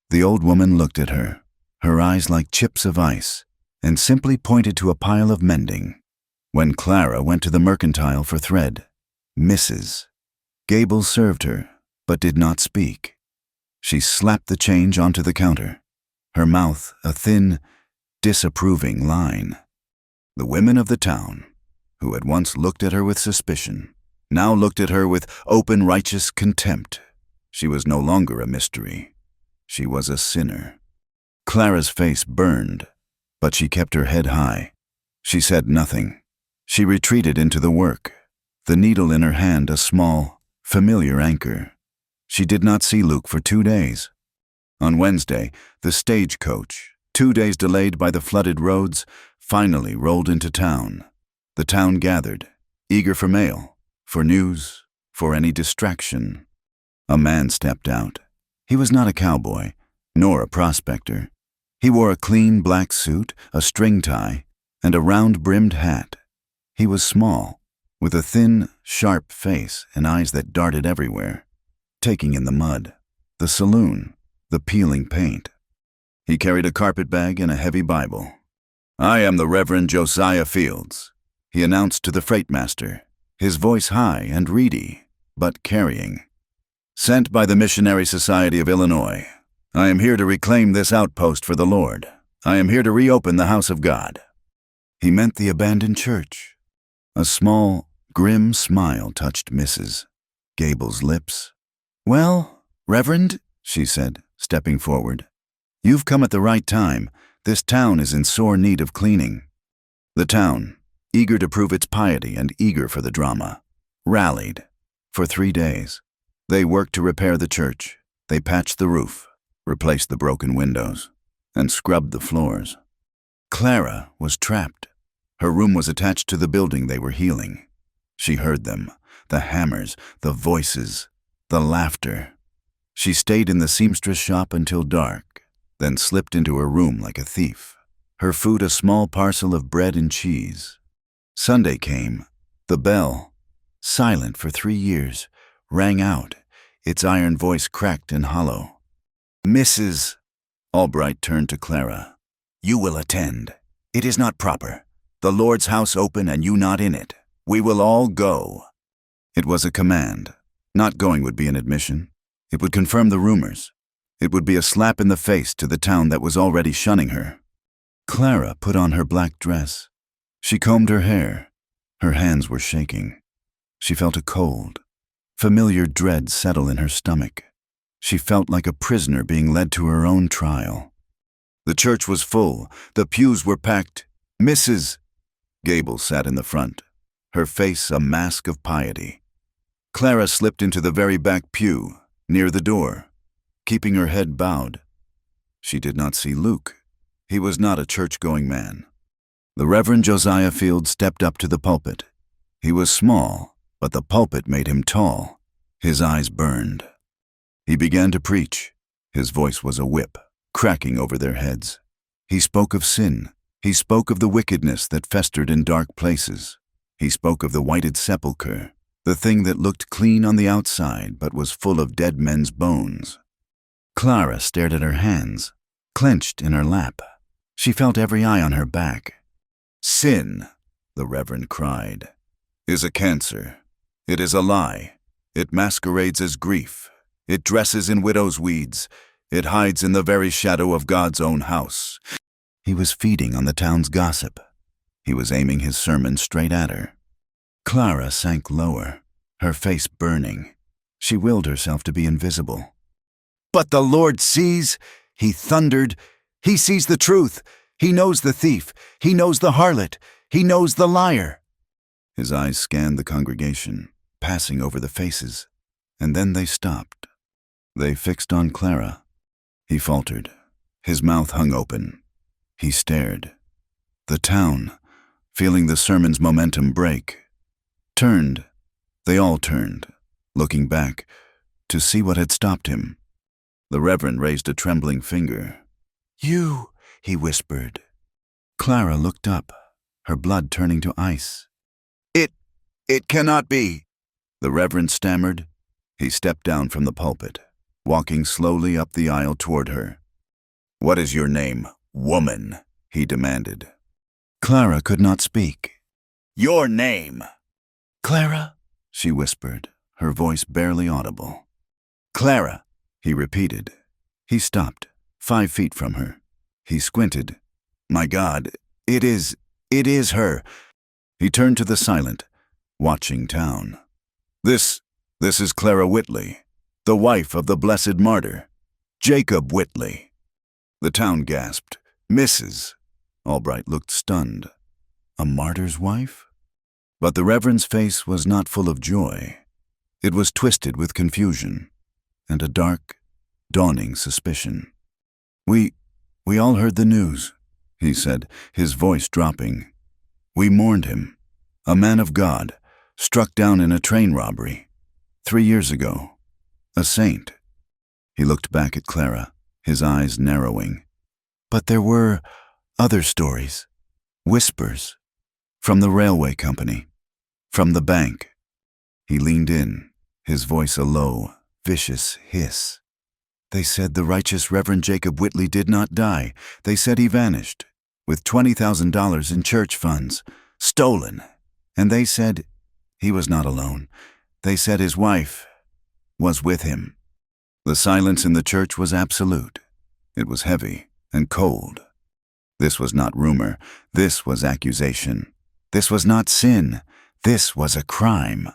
The old woman looked at her, her eyes like chips of ice, and simply pointed to a pile of mending. When Clara went to the mercantile for thread, Mrs. Gable served her, but did not speak. She slapped the change onto the counter, her mouth a thin, disapproving line. The women of the town, who had once looked at her with suspicion, now looked at her with open righteous contempt. She was no longer a mystery. She was a sinner. Clara's face burned, but she kept her head high. She said nothing. She retreated into the work, the needle in her hand a small, familiar anchor. She did not see Luke for 2 days. On Wednesday, the stagecoach, 2 days delayed by the flooded roads, finally rolled into town. The town gathered, eager for mail, for news, for any distraction. A man stepped out. He was not a cowboy, nor a prospector. He wore a clean black suit, a string tie, and a round-brimmed hat. He was small, with a thin, sharp face and eyes that darted everywhere, taking in the mud, the saloon, the peeling paint. He carried a carpet bag and a heavy Bible. I am the Reverend Josiah Fields, he announced to the freight master, his voice high and reedy, but carrying. Sent by the Missionary Society of Illinois, I am here to reclaim this outpost for the Lord. I am here to reopen the house of God. He meant the abandoned church. A small, grim smile touched Mrs. Gable's lips. Well, Reverend, she said, stepping forward, you've come at the right time. This town is in sore need of cleaning. The town, eager to prove its piety and eager for the drama, rallied. For 3 days, they worked to repair the church. They patched the roof, replaced the broken windows, and scrubbed the floors. Clara was trapped. Her room was attached to the building they were healing. She heard them, the hammers, the voices, the laughter. She stayed in the seamstress shop until dark, then slipped into her room like a thief. Her food a small parcel of bread and cheese. Sunday came. The bell, silent for 3 years, rang out, its iron voice cracked and hollow. "Mrs. Albright turned to Clara. "You will attend. It is not proper. The Lord's house open and you not in it. We will all go." It was a command. Not going would be an admission. It would confirm the rumors. It would be a slap in the face to the town that was already shunning her. Clara put on her black dress. She combed her hair. Her hands were shaking. She felt a cold, familiar dread settle in her stomach. She felt like a prisoner being led to her own trial. The church was full. The pews were packed. Mrs. Gable sat in the front, her face a mask of piety. Clara slipped into the very back pew, near the door, keeping her head bowed. She did not see Luke. He was not a church-going man. The Reverend Josiah Field stepped up to the pulpit. He was small, but the pulpit made him tall. His eyes burned. He began to preach. His voice was a whip, cracking over their heads. He spoke of sin. He spoke of the wickedness that festered in dark places. He spoke of the whited sepulchre, the thing that looked clean on the outside but was full of dead men's bones. Clara stared at her hands, clenched in her lap. She felt every eye on her back. "Sin," the Reverend cried, "is a cancer. It is a lie. It masquerades as grief. It dresses in widow's weeds. It hides in the very shadow of God's own house." He was feeding on the town's gossip. He was aiming his sermon straight at her. Clara sank lower, her face burning. She willed herself to be invisible. "But the Lord sees," he thundered. "He sees the truth. He knows the thief. He knows the harlot. He knows the liar." His eyes scanned the congregation, passing over the faces, and then they stopped. They fixed on Clara. He faltered. His mouth hung open. He stared. The town, feeling the sermon's momentum break, turned. They all turned, looking back, to see what had stopped him. The Reverend raised a trembling finger. "You," he whispered. Clara looked up, her blood turning to ice. It cannot be," the Reverend stammered. He stepped down from the pulpit, walking slowly up the aisle toward her. "What is your name, woman?" he demanded. Clara could not speak. "Your name!" "Clara," she whispered, her voice barely audible. "Clara," he repeated. He stopped, 5 feet from her. He squinted. "My God, it is her." He turned to the silent, watching town. This is Clara Whitley, the wife of the blessed martyr, Jacob Whitley." The town gasped. "Mrs." Albright looked stunned. A martyr's wife? But the Reverend's face was not full of joy. It was twisted with confusion and a dark, dawning suspicion. We all heard the news," he said, his voice dropping. "We mourned him. A man of God, struck down in a train robbery. 3 years ago. A saint." He looked back at Clara, his eyes narrowing. "But there were other stories, whispers, from the railway company, from the bank." He leaned in, his voice a low, vicious hiss. "They said the righteous Reverend Jacob Whitley did not die. They said he vanished, with $20,000 in church funds, stolen. And they said he was not alone. They said his wife was with him." The silence in the church was absolute. It was heavy and cold. This was not rumor. This was accusation. This was not sin. This was a crime.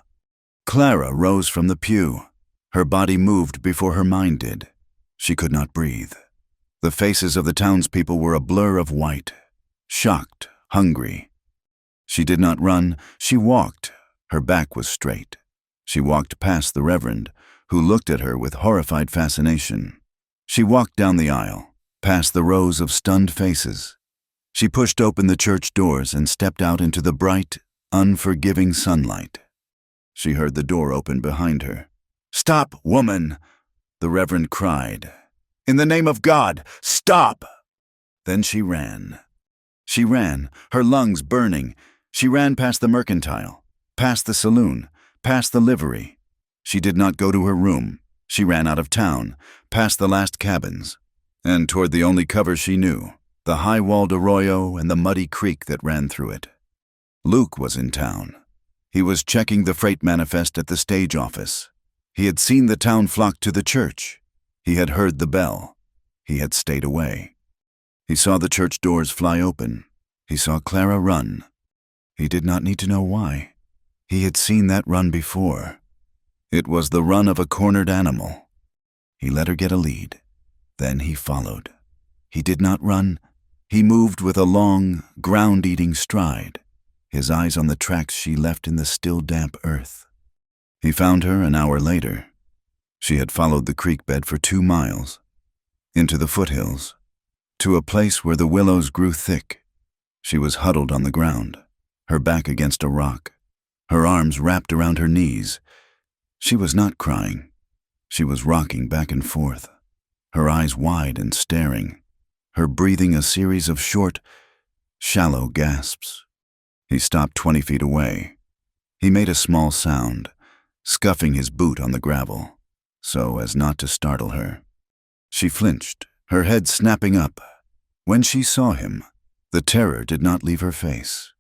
Clara rose from the pew. Her body moved before her mind did. She could not breathe. The faces of the townspeople were a blur of white, shocked, hungry. She did not run, she walked. Her back was straight. She walked past the Reverend, who looked at her with horrified fascination. She walked down the aisle, past the rows of stunned faces. She pushed open the church doors and stepped out into the bright, unforgiving sunlight. She heard the door open behind her. "Stop, woman!" the Reverend cried. "In the name of God, stop!" Then she ran. She ran, her lungs burning. She ran past the mercantile, past the saloon, past the livery. She did not go to her room. She ran out of town, past the last cabins, and toward the only cover she knew, the high-walled arroyo and the muddy creek that ran through it. Luke was in town. He was checking the freight manifest at the stage office. He had seen the town flock to the church. He had heard the bell. He had stayed away. He saw the church doors fly open. He saw Clara run. He did not need to know why. He had seen that run before. It was the run of a cornered animal. He let her get a lead. Then he followed. He did not run. He moved with a long, ground-eating stride, his eyes on the tracks she left in the still damp earth. He found her an hour later. She had followed the creek bed for 2 miles, into the foothills, to a place where the willows grew thick. She was huddled on the ground, her back against a rock, her arms wrapped around her knees. She was not crying. She was rocking back and forth, her eyes wide and staring, her breathing a series of short, shallow gasps. He stopped 20 feet away. He made a small sound, scuffing his boot on the gravel, so as not to startle her. She flinched, her head snapping up. When she saw him, the terror did not leave her face.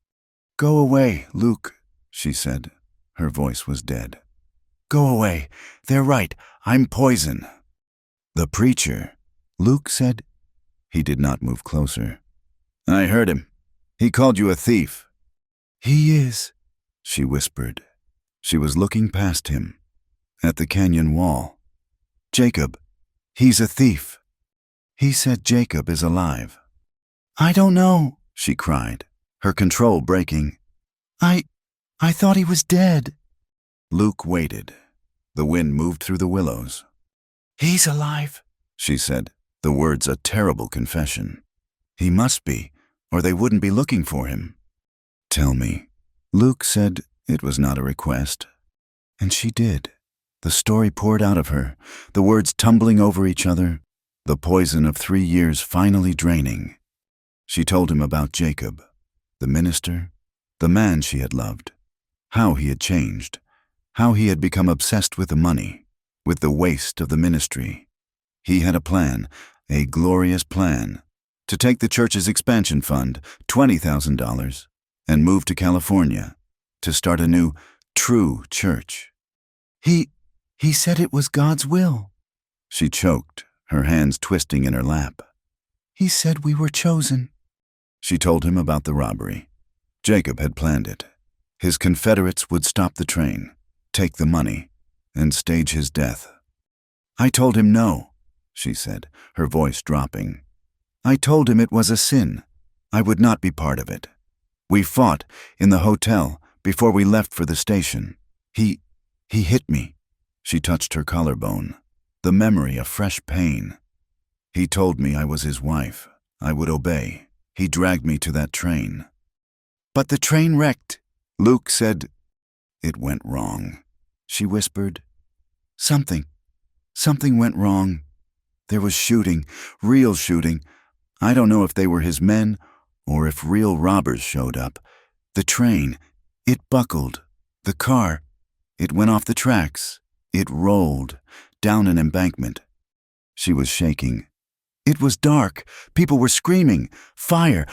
"Go away, Luke," she said. Her voice was dead. "Go away. They're right. I'm poison." "The preacher," Luke said. He did not move closer. "I heard him. He called you a thief." "He is," she whispered. She was looking past him, at the canyon wall. "Jacob, he's a thief. He said Jacob is alive." "I don't know," she cried, her control breaking. I thought he was dead." Luke waited. The wind moved through the willows. "He's alive," she said, the words a terrible confession. "He must be, or they wouldn't be looking for him." "Tell me." Luke said it was not a request. And she did. The story poured out of her, the words tumbling over each other, the poison of 3 years finally draining. She told him about Jacob, the minister, the man she had loved, how he had changed, how he had become obsessed with the money, with the waste of the ministry. He had a plan, a glorious plan, to take the church's expansion fund, $20,000, and move to California, to start a new, true church. He said it was God's will." She choked, her hands twisting in her lap. "He said we were chosen." She told him about the robbery. Jacob had planned it. His Confederates would stop the train, take the money, and stage his death. "I told him no," she said, her voice dropping. "I told him it was a sin. I would not be part of it. We fought in the hotel before we left for the station. He hit me." She touched her collarbone, the memory of fresh pain. "He told me I was his wife. I would obey. He dragged me to that train." "But the train wrecked," Luke said. "It went wrong," she whispered. Something went wrong. There was shooting, real shooting. I don't know if they were his men or if real robbers showed up. The train, it buckled. The car, it went off the tracks. It rolled down an embankment. She was shaking. It was dark. People were screaming. Fire.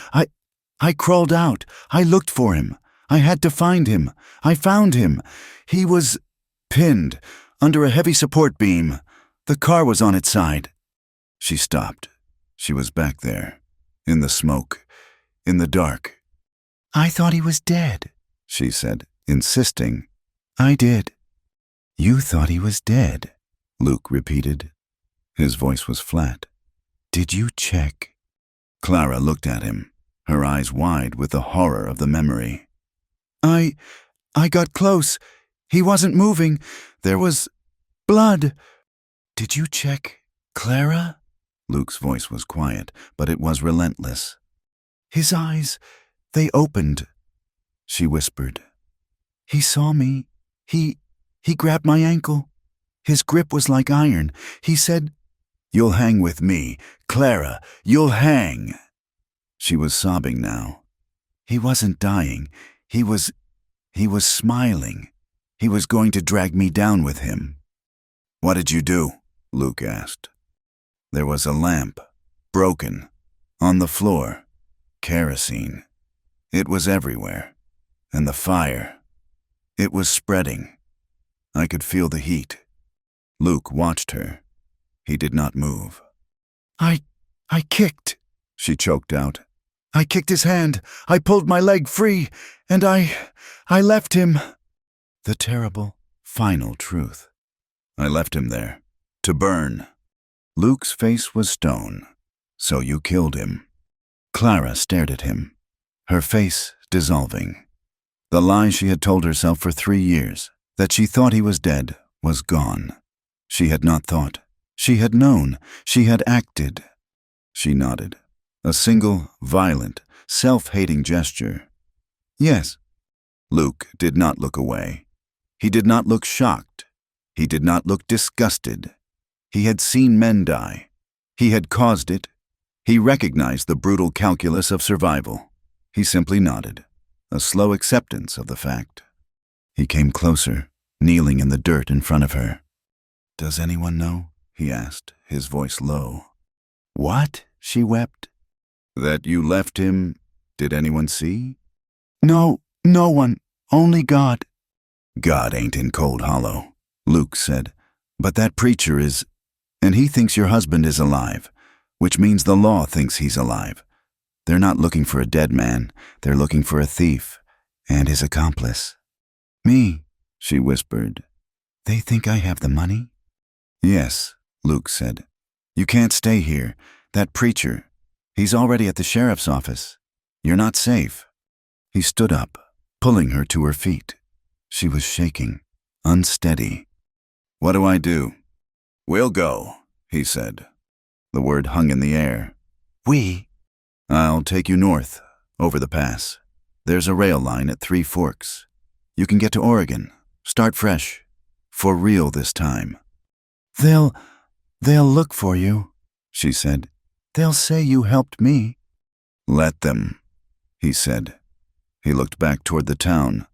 I crawled out. I looked for him. I had to find him. I found him. He was pinned under a heavy support beam. The car was on its side." She stopped. She was back there, in the smoke, in the dark. "I thought he was dead," she said, insisting. "I did." "You thought he was dead," Luke repeated. His voice was flat. "Did you check?" Clara looked at him, her eyes wide with the horror of the memory. I got close. He wasn't moving. There was blood. Did you check Clara? Luke's voice was quiet, but it was relentless. His eyes, they opened. She whispered. He saw me. He grabbed my ankle. His grip was like iron. He said, "You'll hang with me. Clara, you'll hang." She was sobbing now. He wasn't dying. He was smiling. He was going to drag me down with him. "What did you do?" Luke asked. There was a lamp, broken, on the floor, kerosene. It was everywhere. And the fire. It was spreading. I could feel the heat. Luke watched her. He did not move. I kicked, she choked out. I kicked his hand. I pulled my leg free, and I left him. The terrible, final truth. I left him there, to burn. Luke's face was stone. So you killed him. Clara stared at him, her face dissolving. The lie she had told herself for 3 years, that she thought he was dead, was gone. She had not thought. She had known. She had acted. She nodded. A single, violent, self-hating gesture. Yes. Luke did not look away. He did not look shocked. He did not look disgusted. He had seen men die. He had caused it. He recognized the brutal calculus of survival. He simply nodded, a slow acceptance of the fact. He came closer, kneeling in the dirt in front of her. "Does anyone know?" he asked, his voice low. "What?" she wept. "That you left him. Did anyone see?" "No one. Only God." "God ain't in Cold Hollow," Luke said. "But that preacher is, and he thinks your husband is alive, which means the law thinks he's alive. They're not looking for a dead man. They're looking for a thief and his accomplice." "Me," she whispered. "They think I have the money?" "Yes," Luke said. "You can't stay here. That preacher, he's already at the sheriff's office. You're not safe." He stood up, pulling her to her feet. She was shaking, unsteady. "What do I do?" "We'll go," he said. The word hung in the air. "We?" "I'll take you north, over the pass. There's a rail line at 3 Forks. You can get to Oregon. Start fresh. For real this time." They'll look for you," she said. "They'll say you helped me." "Let them," he said. He looked back toward the town.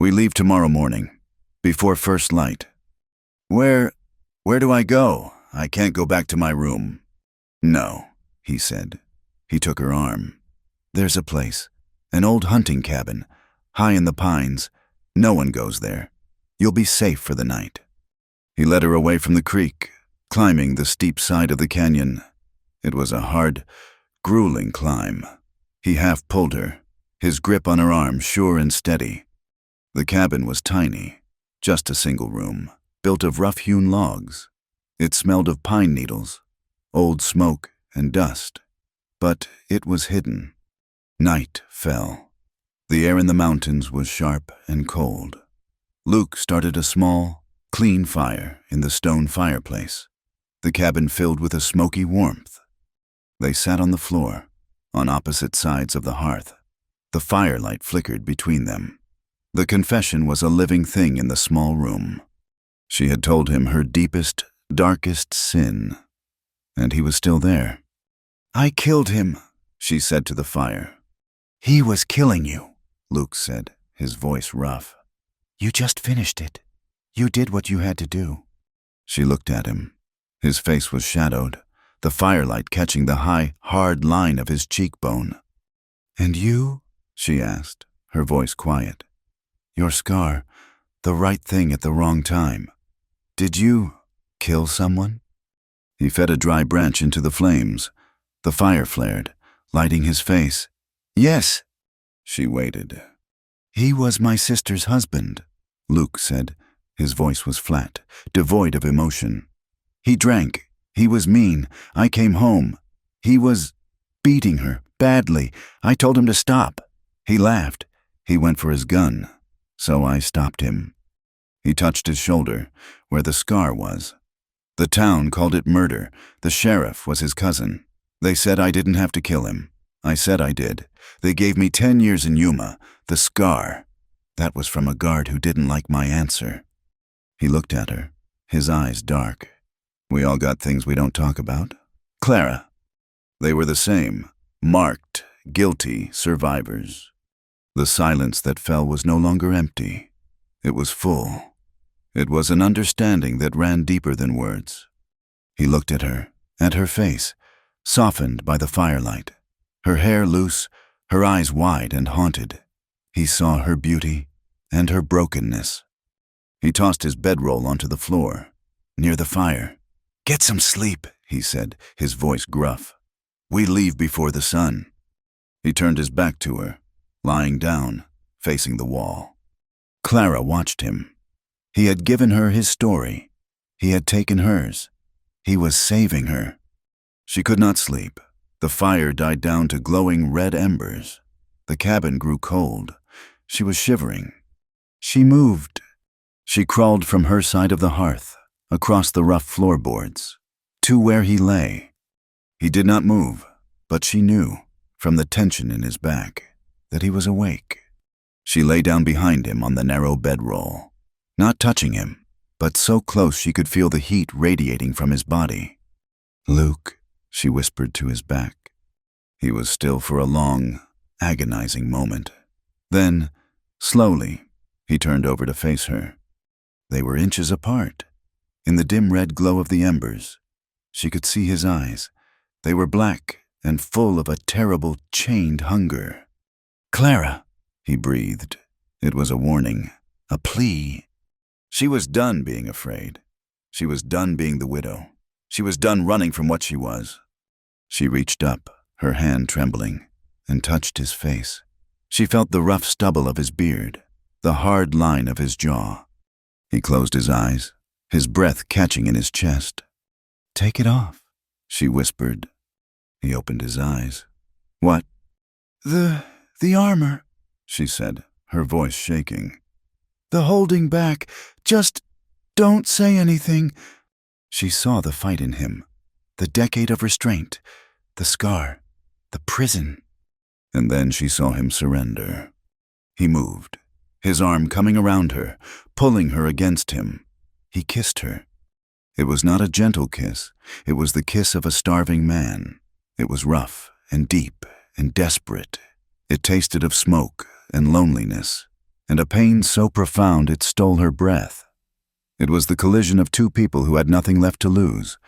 "We leave tomorrow morning, before first light." Where do I go? I can't go back to my room." "No," he said. He took her arm. "There's a place, an old hunting cabin, high in the pines. No one goes there. You'll be safe for the night." He led her away from the creek, climbing the steep side of the canyon. It was a hard, grueling climb. He half pulled her, his grip on her arm sure and steady. The cabin was tiny, just a single room, built of rough-hewn logs. It smelled of pine needles, old smoke and dust. But it was hidden. Night fell. The air in the mountains was sharp and cold. Luke started a small, clean fire in the stone fireplace, the cabin filled with a smoky warmth. They sat on the floor, on opposite sides of the hearth. The firelight flickered between them. The confession was a living thing in the small room. She had told him her deepest, darkest sin, and he was still there. "I killed him," she said to the fire. "He was killing you," Luke said, his voice rough. "You just finished it. You did what you had to do." She looked at him. His face was shadowed, the firelight catching the high, hard line of his cheekbone. "And you?" she asked, her voice quiet. "Your scar, the right thing at the wrong time. Did you kill someone?" He fed a dry branch into the flames. The fire flared, lighting his face. "Yes." She waited. "He was my sister's husband," Luke said. His voice was flat, devoid of emotion. "He drank. He was mean. I came home. He was beating her, badly. I told him to stop. He laughed. He went for his gun, so I stopped him. He touched his shoulder, where the scar was. The town called it murder. The sheriff was his cousin. They said I didn't have to kill him. I said I did. They gave me 10 years in Yuma. The scar. That was from a guard who didn't like my answer. He looked at her, his eyes dark. We all got things we don't talk about. Clara. They were the same. Marked, guilty survivors. The silence that fell was no longer empty. It was full. It was an understanding that ran deeper than words. He looked at her face, softened by the firelight, her hair loose, her eyes wide and haunted. He saw her beauty and her brokenness. He tossed his bedroll onto the floor, near the fire. "Get some sleep," he said, his voice gruff. "We leave before the sun." He turned his back to her, lying down, facing the wall. Clara watched him. He had given her his story. He had taken hers. He was saving her. She could not sleep. The fire died down to glowing red embers. The cabin grew cold. She was shivering. She moved. She crawled from her side of the hearth, across the rough floorboards, to where he lay. He did not move, but she knew, from the tension in his back, that he was awake. She lay down behind him on the narrow bedroll, not touching him, but so close she could feel the heat radiating from his body. "Luke," she whispered to his back. He was still for a long, agonizing moment. Then, slowly, he turned over to face her. They were inches apart. In the dim red glow of the embers, she could see his eyes. They were black and full of a terrible, chained hunger. "Clara," he breathed. It was a warning, a plea. She was done being afraid. She was done being the widow. She was done running from what she was. She reached up, her hand trembling, and touched his face. She felt the rough stubble of his beard, the hard line of his jaw. He closed his eyes, his breath catching in his chest. "Take it off," she whispered. He opened his eyes. "What?" The armor," she said, her voice shaking. "The holding back. Just don't say anything." She saw the fight in him, the decade of restraint, the scar, the prison. And then she saw him surrender. He moved, his arm coming around her, pulling her against him. He kissed her. It was not a gentle kiss. It was the kiss of a starving man. It was rough and deep and desperate. It tasted of smoke and loneliness, and a pain so profound it stole her breath. It was the collision of two people who had nothing left to lose.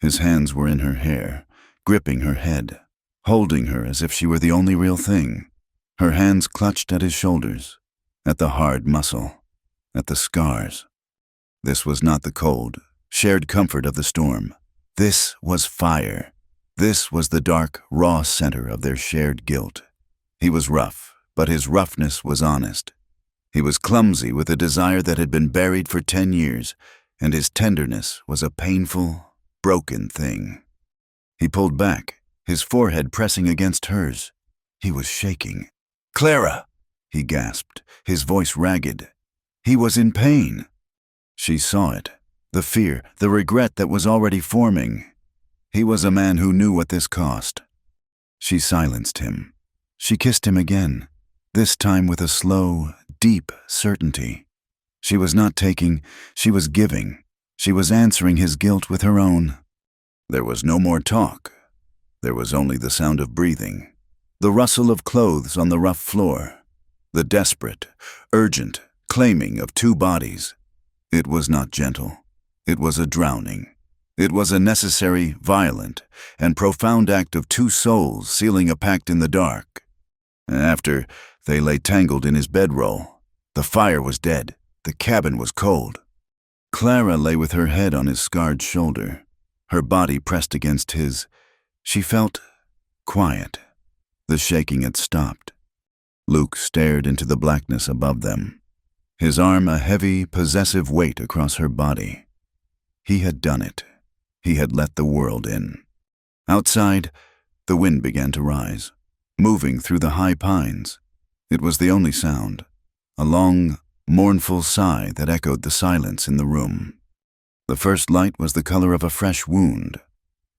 His hands were in her hair, gripping her head, holding her as if she were the only real thing. Her hands clutched at his shoulders, at the hard muscle, at the scars. This was not the cold, shared comfort of the storm. This was fire. This was the dark, raw center of their shared guilt. He was rough, but his roughness was honest. He was clumsy with a desire that had been buried for 10 years, and his tenderness was a painful, broken thing. He pulled back, his forehead pressing against hers. He was shaking. "Clara!" he gasped, his voice ragged. He was in pain. She saw it, the fear, the regret that was already forming. He was a man who knew what this cost. She silenced him. She kissed him again, this time with a slow, deep certainty. She was not taking, she was giving. She was answering his guilt with her own. There was no more talk. There was only the sound of breathing, the rustle of clothes on the rough floor, the desperate, urgent claiming of two bodies. It was not gentle. It was a drowning. It was a necessary, violent, and profound act of two souls sealing a pact in the dark. After, they lay tangled in his bedroll. The fire was dead. The cabin was cold. Clara lay with her head on his scarred shoulder, her body pressed against his. She felt quiet. The shaking had stopped. Luke stared into the blackness above them, his arm a heavy, possessive weight across her body. He had done it. He had let the world in. Outside, the wind began to rise, moving through the high pines. It was the only sound, a long, mournful sigh that echoed the silence in the room. The first light was the color of a fresh wound,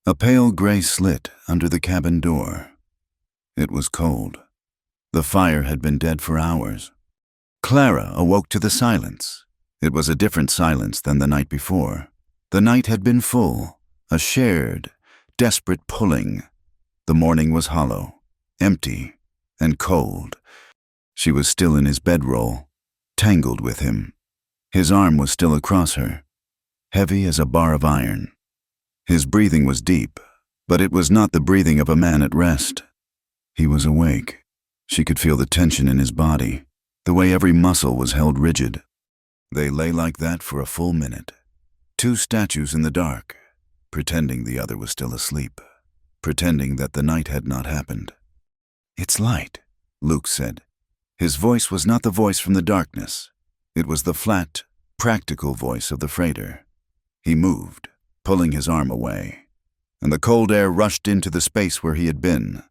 a pale gray slit under the cabin door. It was cold. The fire had been dead for hours. Clara awoke to the silence. It was a different silence than the night before. The night had been full, a shared, desperate pulling. The morning was hollow, empty, and cold. She was still in his bedroll, tangled with him. His arm was still across her, heavy as a bar of iron. His breathing was deep, but it was not the breathing of a man at rest. He was awake. She could feel the tension in his body, the way every muscle was held rigid. They lay like that for a full minute, two statues in the dark, pretending the other was still asleep, pretending that the night had not happened. "It's light," Luke said. His voice was not the voice from the darkness. It was the flat, practical voice of the freighter. He moved, pulling his arm away, and the cold air rushed into the space where he had been.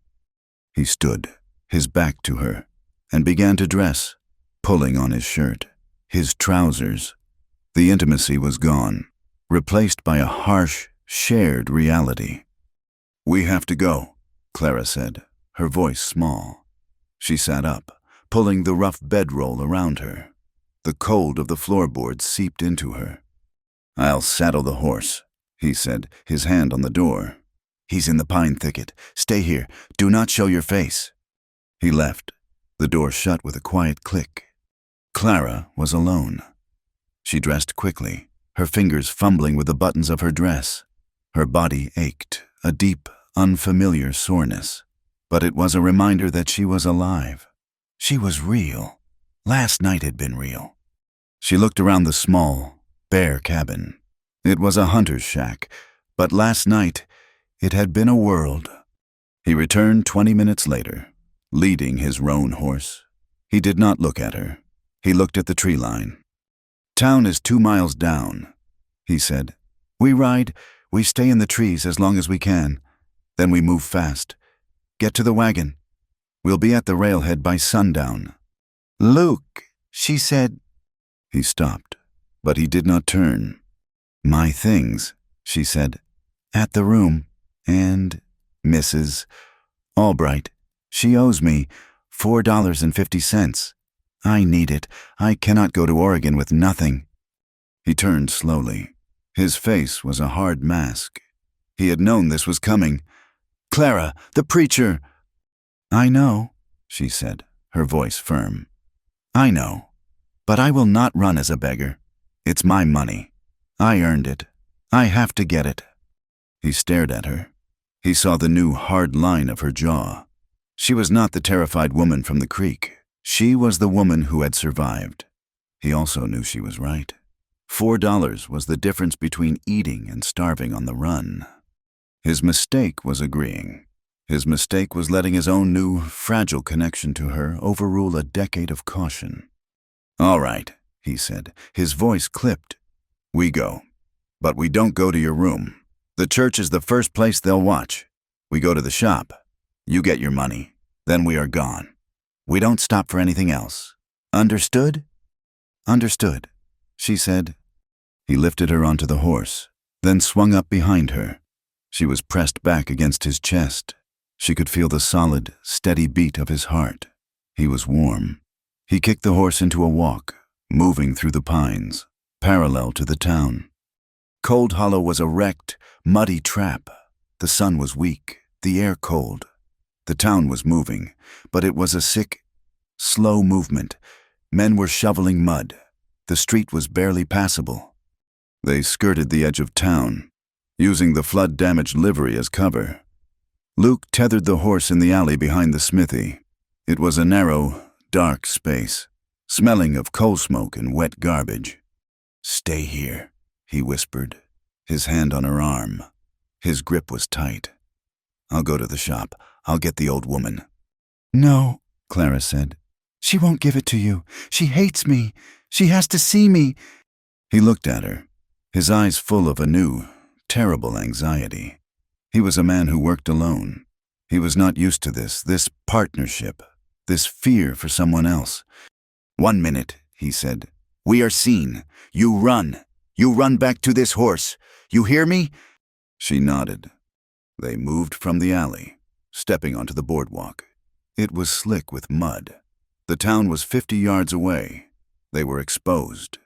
He stood, his back to her, and began to dress, pulling on his shirt, his trousers. The intimacy was gone, replaced by a harsh, shared reality. "We have to go," Clara said, her voice small. She sat up, pulling the rough bedroll around her. The cold of the floorboards seeped into her. "I'll saddle the horse," he said, his hand on the door. "He's in the pine thicket. Stay here. Do not show your face." He left, the door shut with a quiet click. Clara was alone. She dressed quickly, her fingers fumbling with the buttons of her dress. Her body ached, a deep, unfamiliar soreness. But it was a reminder that she was alive. She was real. Last night had been real. She looked around the small, bare cabin. It was a hunter's shack, but last night it had been a world. He returned 20 minutes later, leading his roan horse. He did not look at her. He looked at the tree line. "Town is 2 miles down," he said. "We ride, we stay in the trees as long as we can. Then we move fast. Get to the wagon. We'll be at the railhead by sundown." "Luke," she said. He stopped, but he did not turn. "My things," she said. "At the room. And Mrs. Albright. She owes me $4.50. I need it. I cannot go to Oregon with nothing." He turned slowly. His face was a hard mask. He had known this was coming. "Clara, the preacher!" "I know," she said, her voice firm. "I know. But I will not run as a beggar. It's my money. I earned it. I have to get it." He stared at her. He saw the new hard line of her jaw. She was not the terrified woman from the creek. She was the woman who had survived. He also knew she was right. $4 was the difference between eating and starving on the run. His mistake was agreeing. His mistake was letting his own new, fragile connection to her overrule a decade of caution. "All right," he said, his voice clipped. "We go. But we don't go to your room. The church is the first place they'll watch. We go to the shop. You get your money. Then we are gone. We don't stop for anything else. Understood?" "Understood," she said. He lifted her onto the horse, then swung up behind her. She was pressed back against his chest. She could feel the solid, steady beat of his heart. He was warm. He kicked the horse into a walk, moving through the pines, parallel to the town. Cold Hollow was a wrecked, muddy trap. The sun was weak, the air cold. The town was moving, but it was a sick, slow movement. Men were shoveling mud. The street was barely passable. They skirted the edge of town, using the flood-damaged livery as cover. Luke tethered the horse in the alley behind the smithy. It was a narrow, dark space, smelling of coal smoke and wet garbage. "Stay here," he whispered, his hand on her arm. His grip was tight. "I'll go to the shop. I'll get the old woman." "No," Clara said. "She won't give it to you. She hates me. She has to see me." He looked at her, his eyes full of a new, terrible anxiety. He was a man who worked alone. He was not used to this partnership. this fear for someone else. "1 minute," he said. "We are seen. You run. You run back to this horse. You hear me?" She nodded. They moved from the alley, stepping onto the boardwalk. It was slick with mud. The town was 50 yards away. They were exposed.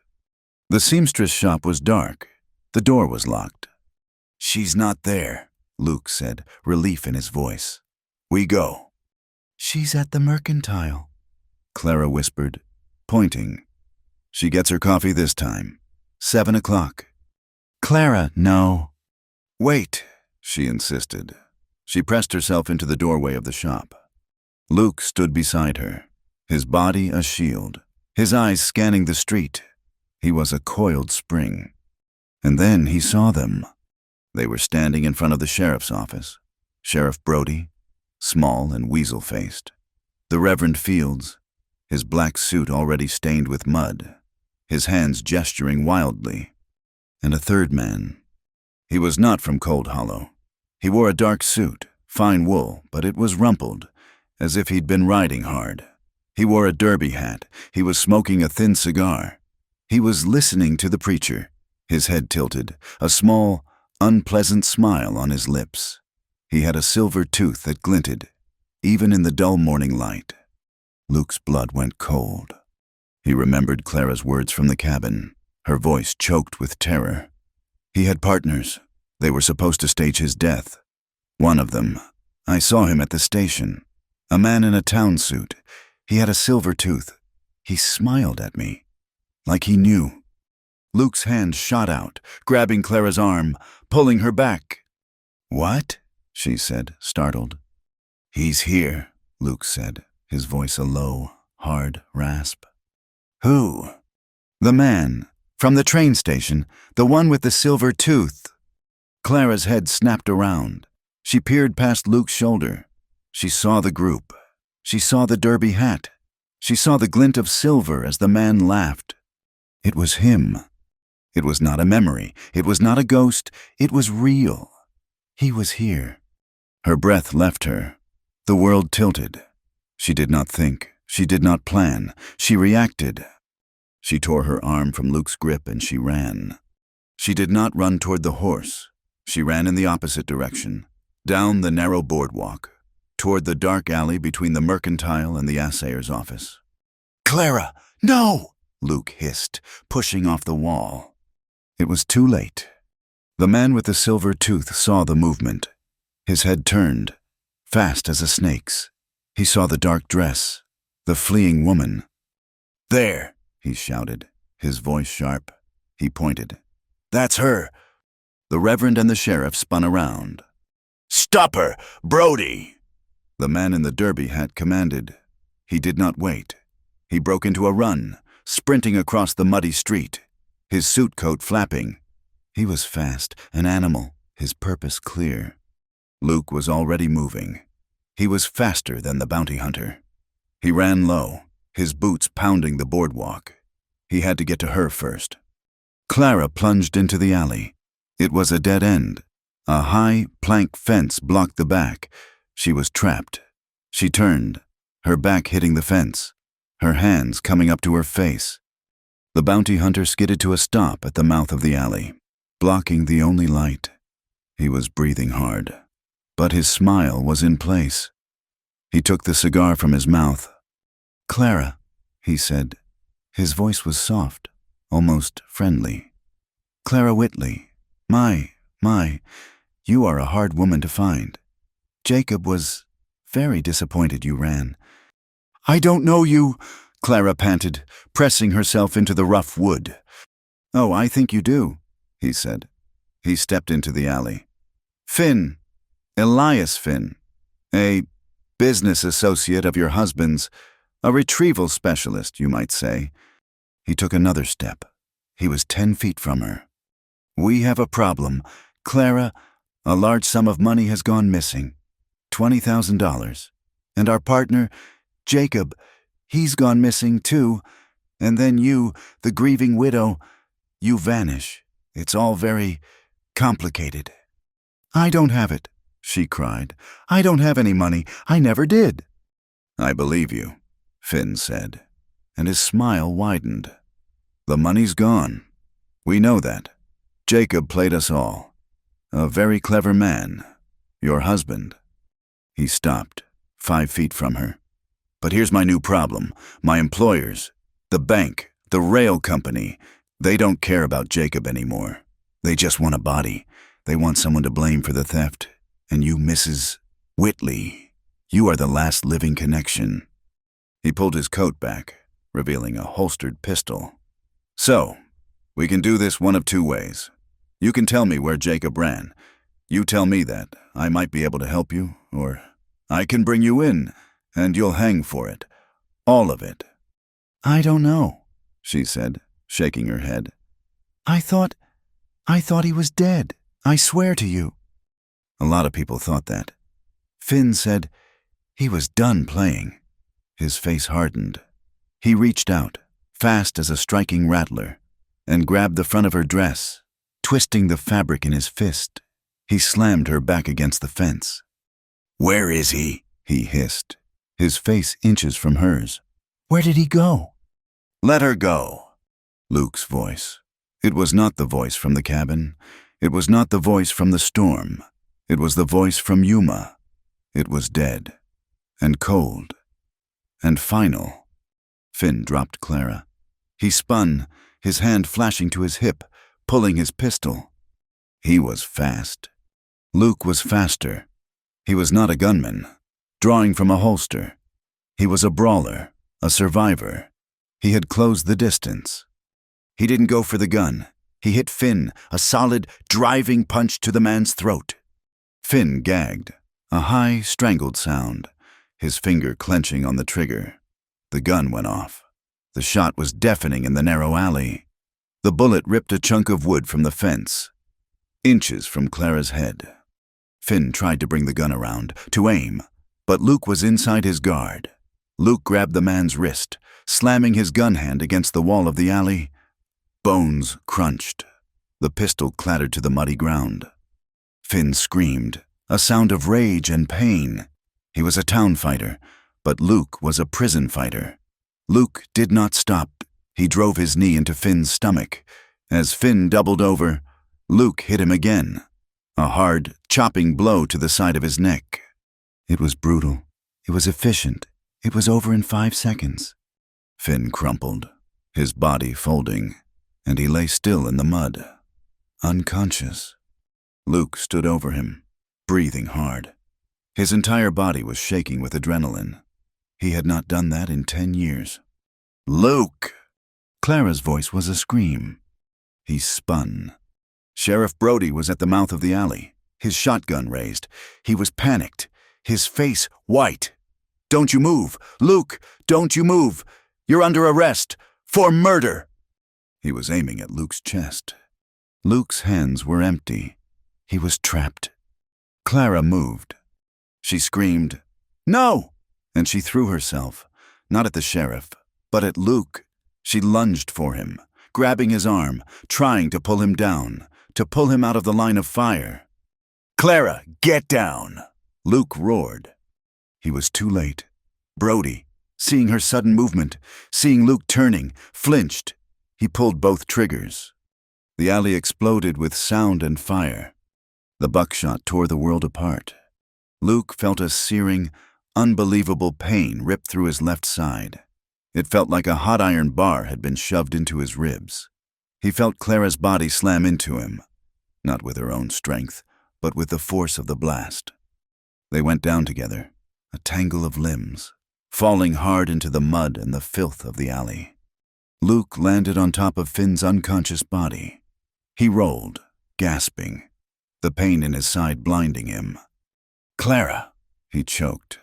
The seamstress shop was dark. The door was locked. "She's not there," Luke said, relief in his voice. "We go." "She's at the mercantile," Clara whispered, pointing. "She gets her coffee this time. 7 o'clock. "Clara, no." "Wait," she insisted. She pressed herself into the doorway of the shop. Luke stood beside her, his body a shield, his eyes scanning the street. He was a coiled spring. And then he saw them. They were standing in front of the sheriff's office. Sheriff Brody, small and weasel-faced. The Reverend Fields, his black suit already stained with mud, his hands gesturing wildly. And a third man. He was not from Cold Hollow. He wore a dark suit, fine wool, but it was rumpled, as if he'd been riding hard. He wore a derby hat. He was smoking a thin cigar. He was listening to the preacher, his head tilted, a small, unpleasant smile on his lips. He had a silver tooth that glinted, even in the dull morning light. Luke's blood went cold. He remembered Clara's words from the cabin, her voice choked with terror. He had partners. They were supposed to stage his death. One of them, I saw him at the station. A man in a town suit. He had a silver tooth. He smiled at me, like he knew. Luke's hand shot out, grabbing Clara's arm, pulling her back. "What?" she said, startled. "He's here," Luke said, his voice a low, hard rasp. "Who?" "The man. From the train station. The one with the silver tooth." Clara's head snapped around. She peered past Luke's shoulder. She saw the group. She saw the derby hat. She saw the glint of silver as the man laughed. It was him. It was not a memory. It was not a ghost. It was real. He was here. Her breath left her. The world tilted. She did not think. She did not plan. She reacted. She tore her arm from Luke's grip and she ran. She did not run toward the horse. She ran in the opposite direction, down the narrow boardwalk, toward the dark alley between the mercantile and the assayer's office. "Clara, no!" Luke hissed, pushing off the wall. It was too late. The man with the silver tooth saw the movement. His head turned, fast as a snake's. He saw the dark dress, the fleeing woman. "There!" he shouted, his voice sharp. He pointed. "That's her!" The Reverend and the sheriff spun around. "Stop her! Brody!" The man in the derby hat commanded. He did not wait. He broke into a run, sprinting across the muddy street, his suit coat flapping. He was fast, an animal, his purpose clear. Luke was already moving. He was faster than the bounty hunter. He ran low, his boots pounding the boardwalk. He had to get to her first. Clara plunged into the alley. It was a dead end. A high plank fence blocked the back. She was trapped. She turned, her back hitting the fence, her hands coming up to her face. The bounty hunter skidded to a stop at the mouth of the alley, blocking the only light. He was breathing hard, but his smile was in place. He took the cigar from his mouth. "Clara," he said. His voice was soft, almost friendly. "Clara Whitley. My, you are a hard woman to find. Jacob was very disappointed you ran." "I don't know you," Clara panted, pressing herself into the rough wood. "Oh, I think you do," he said. He stepped into the alley. "Finn, Elias Finn, a business associate of your husband's, a retrieval specialist, you might say." He took another step. He was 10 feet from her. "We have a problem. Clara, a large sum of money has gone missing. $20,000. And our partner, Jacob, he's gone missing too. And then you, the grieving widow, you vanish. It's all very complicated." "I don't have it," she cried. "I don't have any money. I never did." I believe you, Finn said, and his smile widened. The money's gone. We know that. Jacob played us all. A very clever man. Your husband. He stopped, 5 feet from her. But here's my new problem. My employers, the bank, the rail company, they don't care about Jacob anymore. They just want a body. They want someone to blame for the theft. And you, Mrs. Whitley, you are the last living connection. He pulled his coat back, revealing a holstered pistol. So, we can do this one of 2 ways. You can tell me where Jacob ran. You tell me that. I might be able to help you, or I can bring you in, and you'll hang for it. All of it. I don't know, she said, shaking her head. I thought he was dead. I swear to you. A lot of people thought that. Finn said he was done playing. His face hardened. He reached out, fast as a striking rattler, and grabbed the front of her dress, twisting the fabric in his fist. He slammed her back against the fence. Where is he? He hissed, his face inches from hers. Where did he go? Let her go. Luke's voice. It was not the voice from the cabin. It was not the voice from the storm. It was the voice from Yuma. It was dead, and cold, and final. Finn dropped Clara. He spun, his hand flashing to his hip, pulling his pistol. He was fast. Luke was faster. He was not a gunman, drawing from a holster. He was a brawler, a survivor. He had closed the distance. He didn't go for the gun. He hit Finn, a solid, driving punch to the man's throat. Finn gagged, a high, strangled sound, his finger clenching on the trigger. The gun went off. The shot was deafening in the narrow alley. The bullet ripped a chunk of wood from the fence, inches from Clara's head. Finn tried to bring the gun around, to aim, but Luke was inside his guard. Luke grabbed the man's wrist, slamming his gun hand against the wall of the alley. Bones crunched. The pistol clattered to the muddy ground. Finn screamed, a sound of rage and pain. He was a town fighter, but Luke was a prison fighter. Luke did not stop. He drove his knee into Finn's stomach. As Finn doubled over, Luke hit him again, a hard, chopping blow to the side of his neck. It was brutal. It was efficient. It was over in 5 seconds. Finn crumpled, his body folding, and he lay still in the mud, unconscious. Luke stood over him, breathing hard. His entire body was shaking with adrenaline. He had not done that in 10 years. Luke! Clara's voice was a scream. He spun. Sheriff Brody was at the mouth of the alley, his shotgun raised. He was panicked, his face white. Don't you move! Luke, don't you move! You're under arrest! For murder! He was aiming at Luke's chest. Luke's hands were empty. He was trapped. Clara moved. She screamed, "No!" And she threw herself, not at the sheriff, but at Luke. She lunged for him, grabbing his arm, trying to pull him down, to pull him out of the line of fire. "Clara, get down!" Luke roared. He was too late. Brody, seeing her sudden movement, seeing Luke turning, flinched. He pulled both triggers. The alley exploded with sound and fire. The buckshot tore the world apart. Luke felt a searing, unbelievable pain rip through his left side. It felt like a hot iron bar had been shoved into his ribs. He felt Clara's body slam into him, not with her own strength, but with the force of the blast. They went down together, a tangle of limbs, falling hard into the mud and the filth of the alley. Luke landed on top of Finn's unconscious body. He rolled, gasping, the pain in his side blinding him. "Clara," he choked.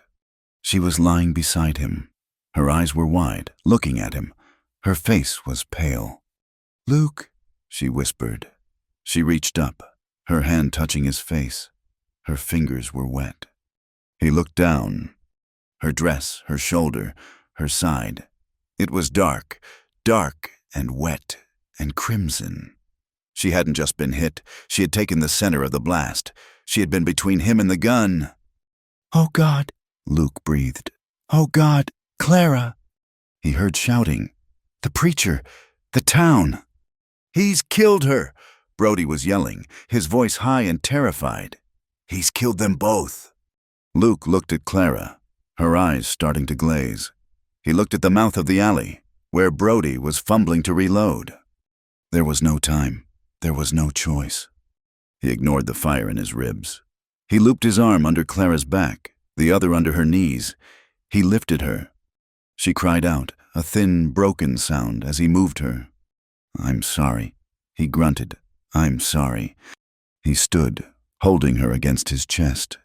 She was lying beside him. Her eyes were wide, looking at him. Her face was pale. "Luke," she whispered. She reached up, her hand touching his face. Her fingers were wet. He looked down. Her dress, her shoulder, her side. It was dark, dark and wet and crimson. She hadn't just been hit. She had taken the center of the blast. She had been between him and the gun. "Oh, God," Luke breathed. "Oh God, Clara!" He heard shouting. "The preacher! The town!" "He's killed her!" Brody was yelling, his voice high and terrified. "He's killed them both!" Luke looked at Clara, her eyes starting to glaze. He looked at the mouth of the alley, where Brody was fumbling to reload. There was no time. There was no choice. He ignored the fire in his ribs. He looped his arm under Clara's back, the other under her knees. He lifted her. She cried out, a thin, broken sound as he moved her. "I'm sorry," he grunted. "I'm sorry." He stood, holding her against his chest.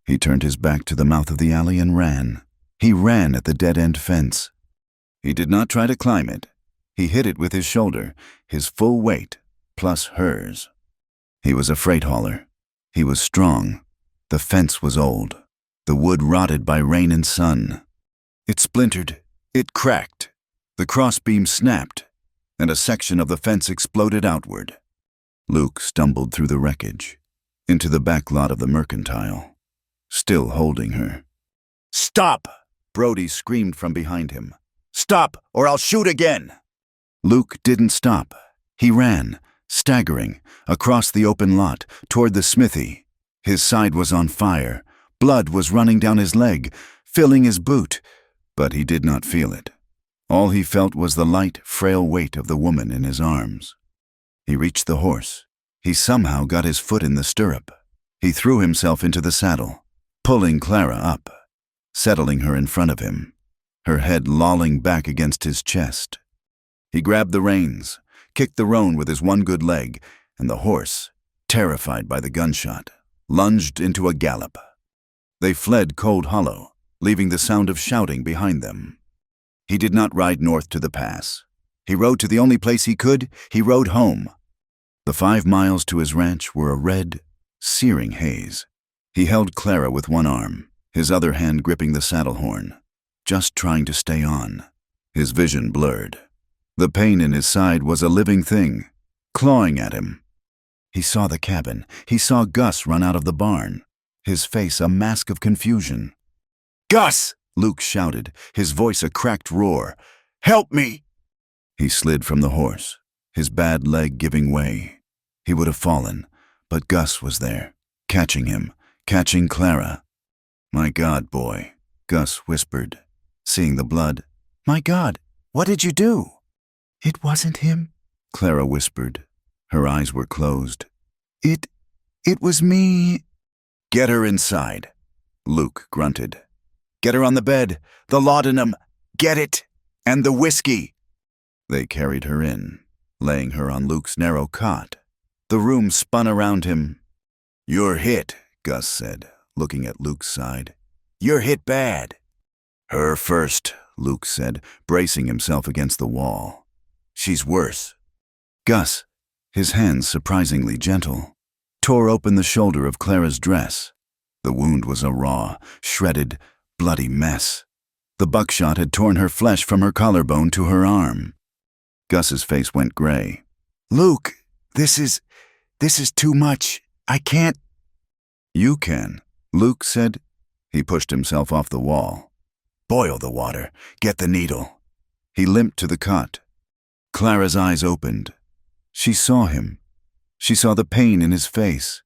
He turned his back to the mouth of the alley and ran. He ran at the dead-end fence. He did not try to climb it. He hit it with his shoulder, his full weight, plus hers. He was a freight hauler. He was strong. The fence was old, the wood rotted by rain and sun. It splintered. It cracked. The crossbeam snapped, and a section of the fence exploded outward. Luke stumbled through the wreckage, into the back lot of the mercantile, still holding her. "Stop!" Brody screamed from behind him. "Stop, or I'll shoot again!" Luke didn't stop. He ran, staggering, across the open lot, toward the smithy. His side was on fire. Blood was running down his leg, filling his boot, but he did not feel it. All he felt was the light, frail weight of the woman in his arms. He reached the horse. He somehow got his foot in the stirrup. He threw himself into the saddle, pulling Clara up, settling her in front of him, her head lolling back against his chest. He grabbed the reins, kicked the roan with his one good leg, and the horse, terrified by the gunshot, lunged into a gallop. They fled Cold Hollow, leaving the sound of shouting behind them. He did not ride north to the pass. He rode to the only place he could. He rode home. The 5 miles to his ranch were a red, searing haze. He held Clara with one arm, his other hand gripping the saddle horn, just trying to stay on. His vision blurred. The pain in his side was a living thing, clawing at him. He saw the cabin. He saw Gus run out of the barn, his face a mask of confusion. "Gus!" Luke shouted, his voice a cracked roar. "Help me!" He slid from the horse, his bad leg giving way. He would have fallen, but Gus was there, catching him, catching Clara. "My God, boy," Gus whispered, seeing the blood. "My God, what did you do?" "It wasn't him," Clara whispered. Her eyes were closed. It was me." "Get her inside," Luke grunted. "Get her on the bed, the laudanum, get it, and the whiskey." They carried her in, laying her on Luke's narrow cot. The room spun around him. "You're hit," Gus said, looking at Luke's side. "You're hit bad." "Her first," Luke said, bracing himself against the wall. "She's worse." Gus, his hands surprisingly gentle, tore open the shoulder of Clara's dress. The wound was a raw, shredded, bloody mess. The buckshot had torn her flesh from her collarbone to her arm. Gus's face went gray. "Luke, this is too much. I can't." "You can," Luke said. He pushed himself off the wall. "Boil the water. Get the needle." He limped to the cot. Clara's eyes opened. She saw him. She saw the pain in his face.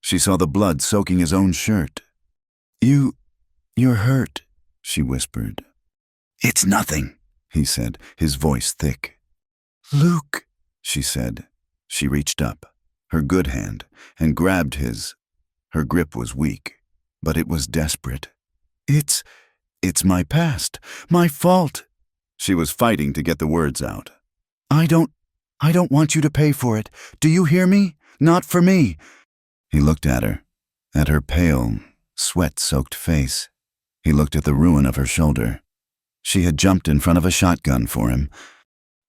She saw the blood soaking his own shirt. You're hurt," she whispered. "It's nothing," he said, his voice thick. "Luke," she said. She reached up, her good hand, and grabbed his. Her grip was weak, but it was desperate. It's my past, my fault." She was fighting to get the words out. I don't want you to pay for it. Do you hear me? Not for me." He looked at her pale, sweat-soaked face. He looked at the ruin of her shoulder. She had jumped in front of a shotgun for him.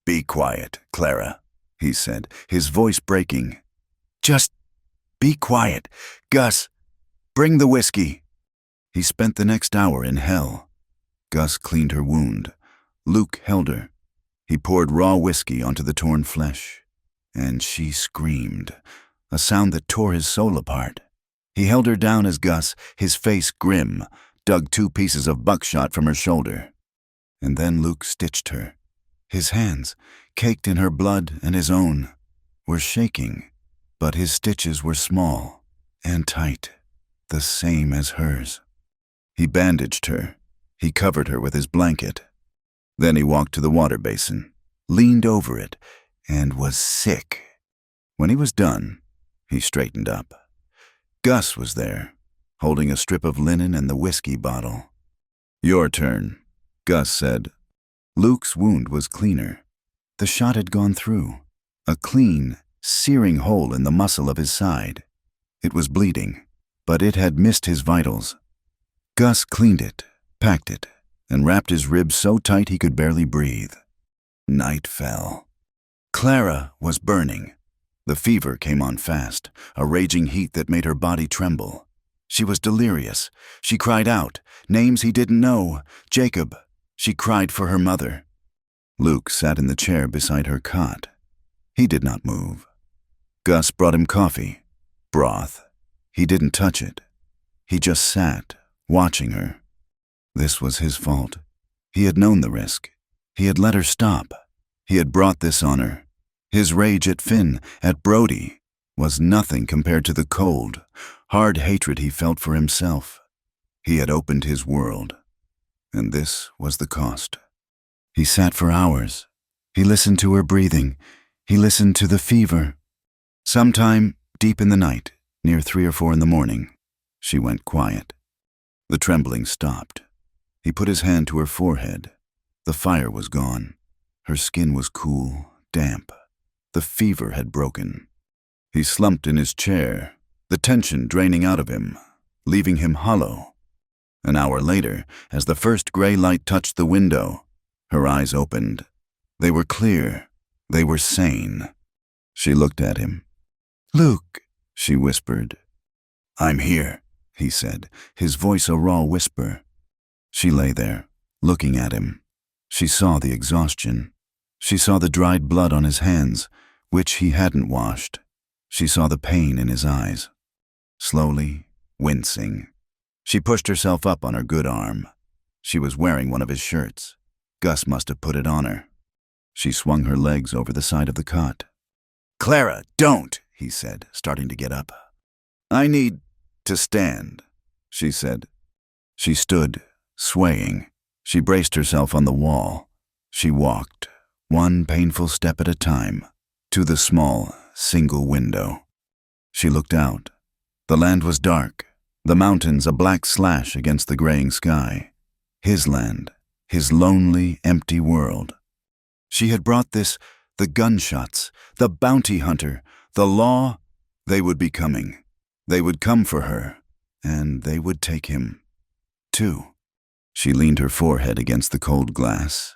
"Be quiet, Clara," he said, his voice breaking. "Just be quiet. Gus, bring the whiskey." He spent the next hour in hell. Gus cleaned her wound. Luke held her. He poured raw whiskey onto the torn flesh, and she screamed, a sound that tore his soul apart. He held her down as Gus, his face grim, dug 2 pieces of buckshot from her shoulder. And then Luke stitched her. His hands, caked in her blood and his own, were shaking, but his stitches were small and tight, the same as hers. He bandaged her. He covered her with his blanket. Then he walked to the water basin, leaned over it, and was sick. When he was done, he straightened up. Gus was there, holding a strip of linen and the whiskey bottle. "Your turn," Gus said. Luke's wound was cleaner. The shot had gone through, a clean, searing hole in the muscle of his side. It was bleeding, but it had missed his vitals. Gus cleaned it, packed it, and wrapped his ribs so tight he could barely breathe. Night fell. Clara was burning. The fever came on fast, a raging heat that made her body tremble. She was delirious. She cried out, names he didn't know. Jacob. She cried for her mother. Luke sat in the chair beside her cot. He did not move. Gus brought him coffee, broth. He didn't touch it. He just sat, watching her. This was his fault. He had known the risk. He had let her stop. He had brought this on her. His rage at Finn, at Brody, was nothing compared to the cold, hard hatred he felt for himself. He had opened his world, and this was the cost. He sat for hours. He listened to her breathing. He listened to the fever. Sometime, deep in the night, near 3 or 4 in the morning, she went quiet. The trembling stopped. He put his hand to her forehead. The fire was gone. Her skin was cool, damp. The fever had broken. He slumped in his chair, the tension draining out of him, leaving him hollow. An hour later, as the first gray light touched the window, her eyes opened. They were clear. They were sane. She looked at him. "Luke," she whispered. "I'm here," he said, his voice a raw whisper. She lay there, looking at him. She saw the exhaustion. She saw the dried blood on his hands, which he hadn't washed. She saw the pain in his eyes. Slowly, wincing, she pushed herself up on her good arm. She was wearing one of his shirts. Gus must have put it on her. She swung her legs over the side of the cot. "Clara, don't," he said, starting to get up. "I need to stand," she said. She stood, swaying. She braced herself on the wall. She walked, one painful step at a time, to the small, single window. She looked out. The land was dark, the mountains a black slash against the graying sky. His land, his lonely, empty world. She had brought this, the gunshots, the bounty hunter, the law. They would be coming. They would come for her, and they would take him, too. She leaned her forehead against the cold glass.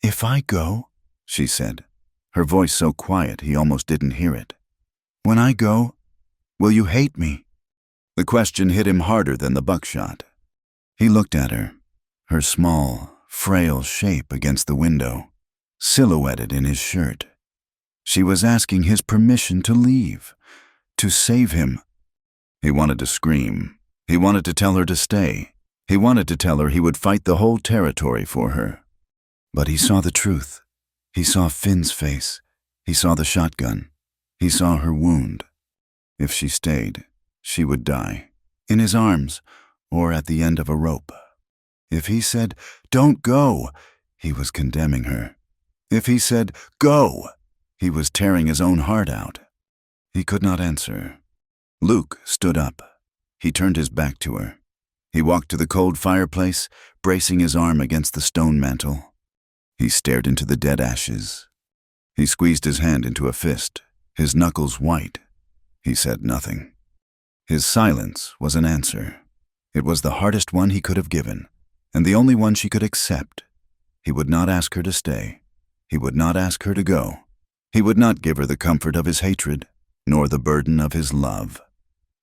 "If I go," she said, her voice so quiet he almost didn't hear it. "When I go, will you hate me?" The question hit him harder than the buckshot. He looked at her small, frail shape against the window, silhouetted in his shirt. She was asking his permission to leave, to save him. He wanted to scream. He wanted to tell her to stay. He wanted to tell her he would fight the whole territory for her. But he saw the truth. He saw Finn's face. He saw the shotgun. He saw her wound. If she stayed, she would die, in his arms or at the end of a rope. If he said, "Don't go," he was condemning her. If he said, "Go," he was tearing his own heart out. He could not answer. Luke stood up. He turned his back to her. He walked to the cold fireplace, bracing his arm against the stone mantel. He stared into the dead ashes. He squeezed his hand into a fist, his knuckles white. He said nothing. His silence was an answer. It was the hardest one he could have given, and the only one she could accept. He would not ask her to stay. He would not ask her to go. He would not give her the comfort of his hatred, nor the burden of his love.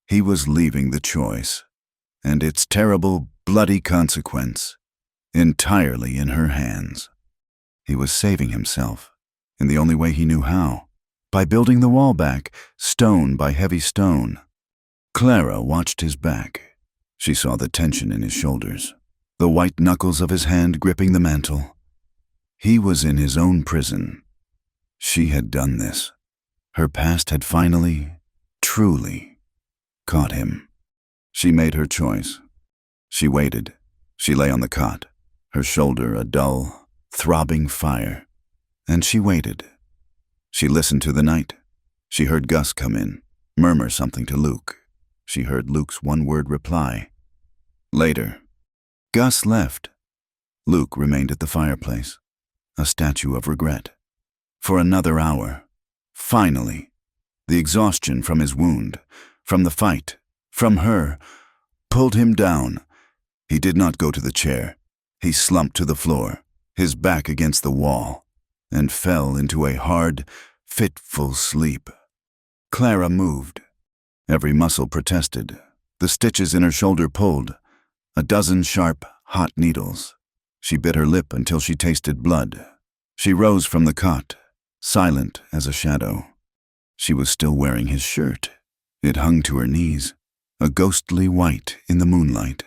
He was leaving the choice, and its terrible, bloody consequence, entirely in her hands. He was saving himself, in the only way he knew how, by building the wall back, stone by heavy stone. Clara watched his back. She saw the tension in his shoulders, the white knuckles of his hand gripping the mantle. He was in his own prison. She had done this. Her past had finally, truly, caught him. She made her choice. She waited. She lay on the cot, her shoulder a dull, throbbing fire. And she waited. She listened to the night. She heard Gus come in, murmur something to Luke. She heard Luke's one-word reply. Later, Gus left. Luke remained at the fireplace, a statue of regret. For another hour. Finally, the exhaustion from his wound, from the fight, from her, pulled him down. He did not go to the chair. He slumped to the floor, his back against the wall, and fell into a hard, fitful sleep. Clara moved. Every muscle protested. The stitches in her shoulder pulled. A dozen sharp, hot needles. She bit her lip until she tasted blood. She rose from the cot, silent as a shadow. She was still wearing his shirt. It hung to her knees, a ghostly white in the moonlight.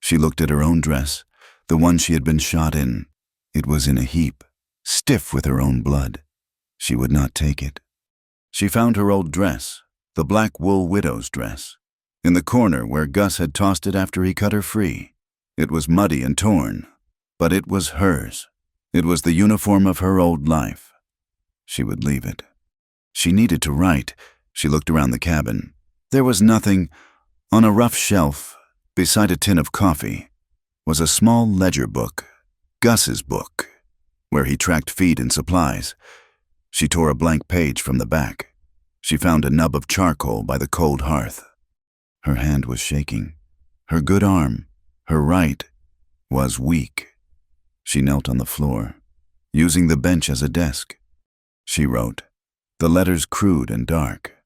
She looked at her own dress, the one she had been shot in. It was in a heap, stiff with her own blood. She would not take it. She found her old dress, the black wool widow's dress, in the corner where Gus had tossed it after he cut her free. It was muddy and torn, but it was hers. It was the uniform of her old life. She would leave it. She needed to write. She looked around the cabin. There was nothing. On a rough shelf, beside a tin of coffee, was a small ledger book, Gus's book, where he tracked feed and supplies. She tore a blank page from the back. She found a nub of charcoal by the cold hearth. Her hand was shaking. Her good arm, her right, was weak. She knelt on the floor, using the bench as a desk. She wrote, the letters crude and dark.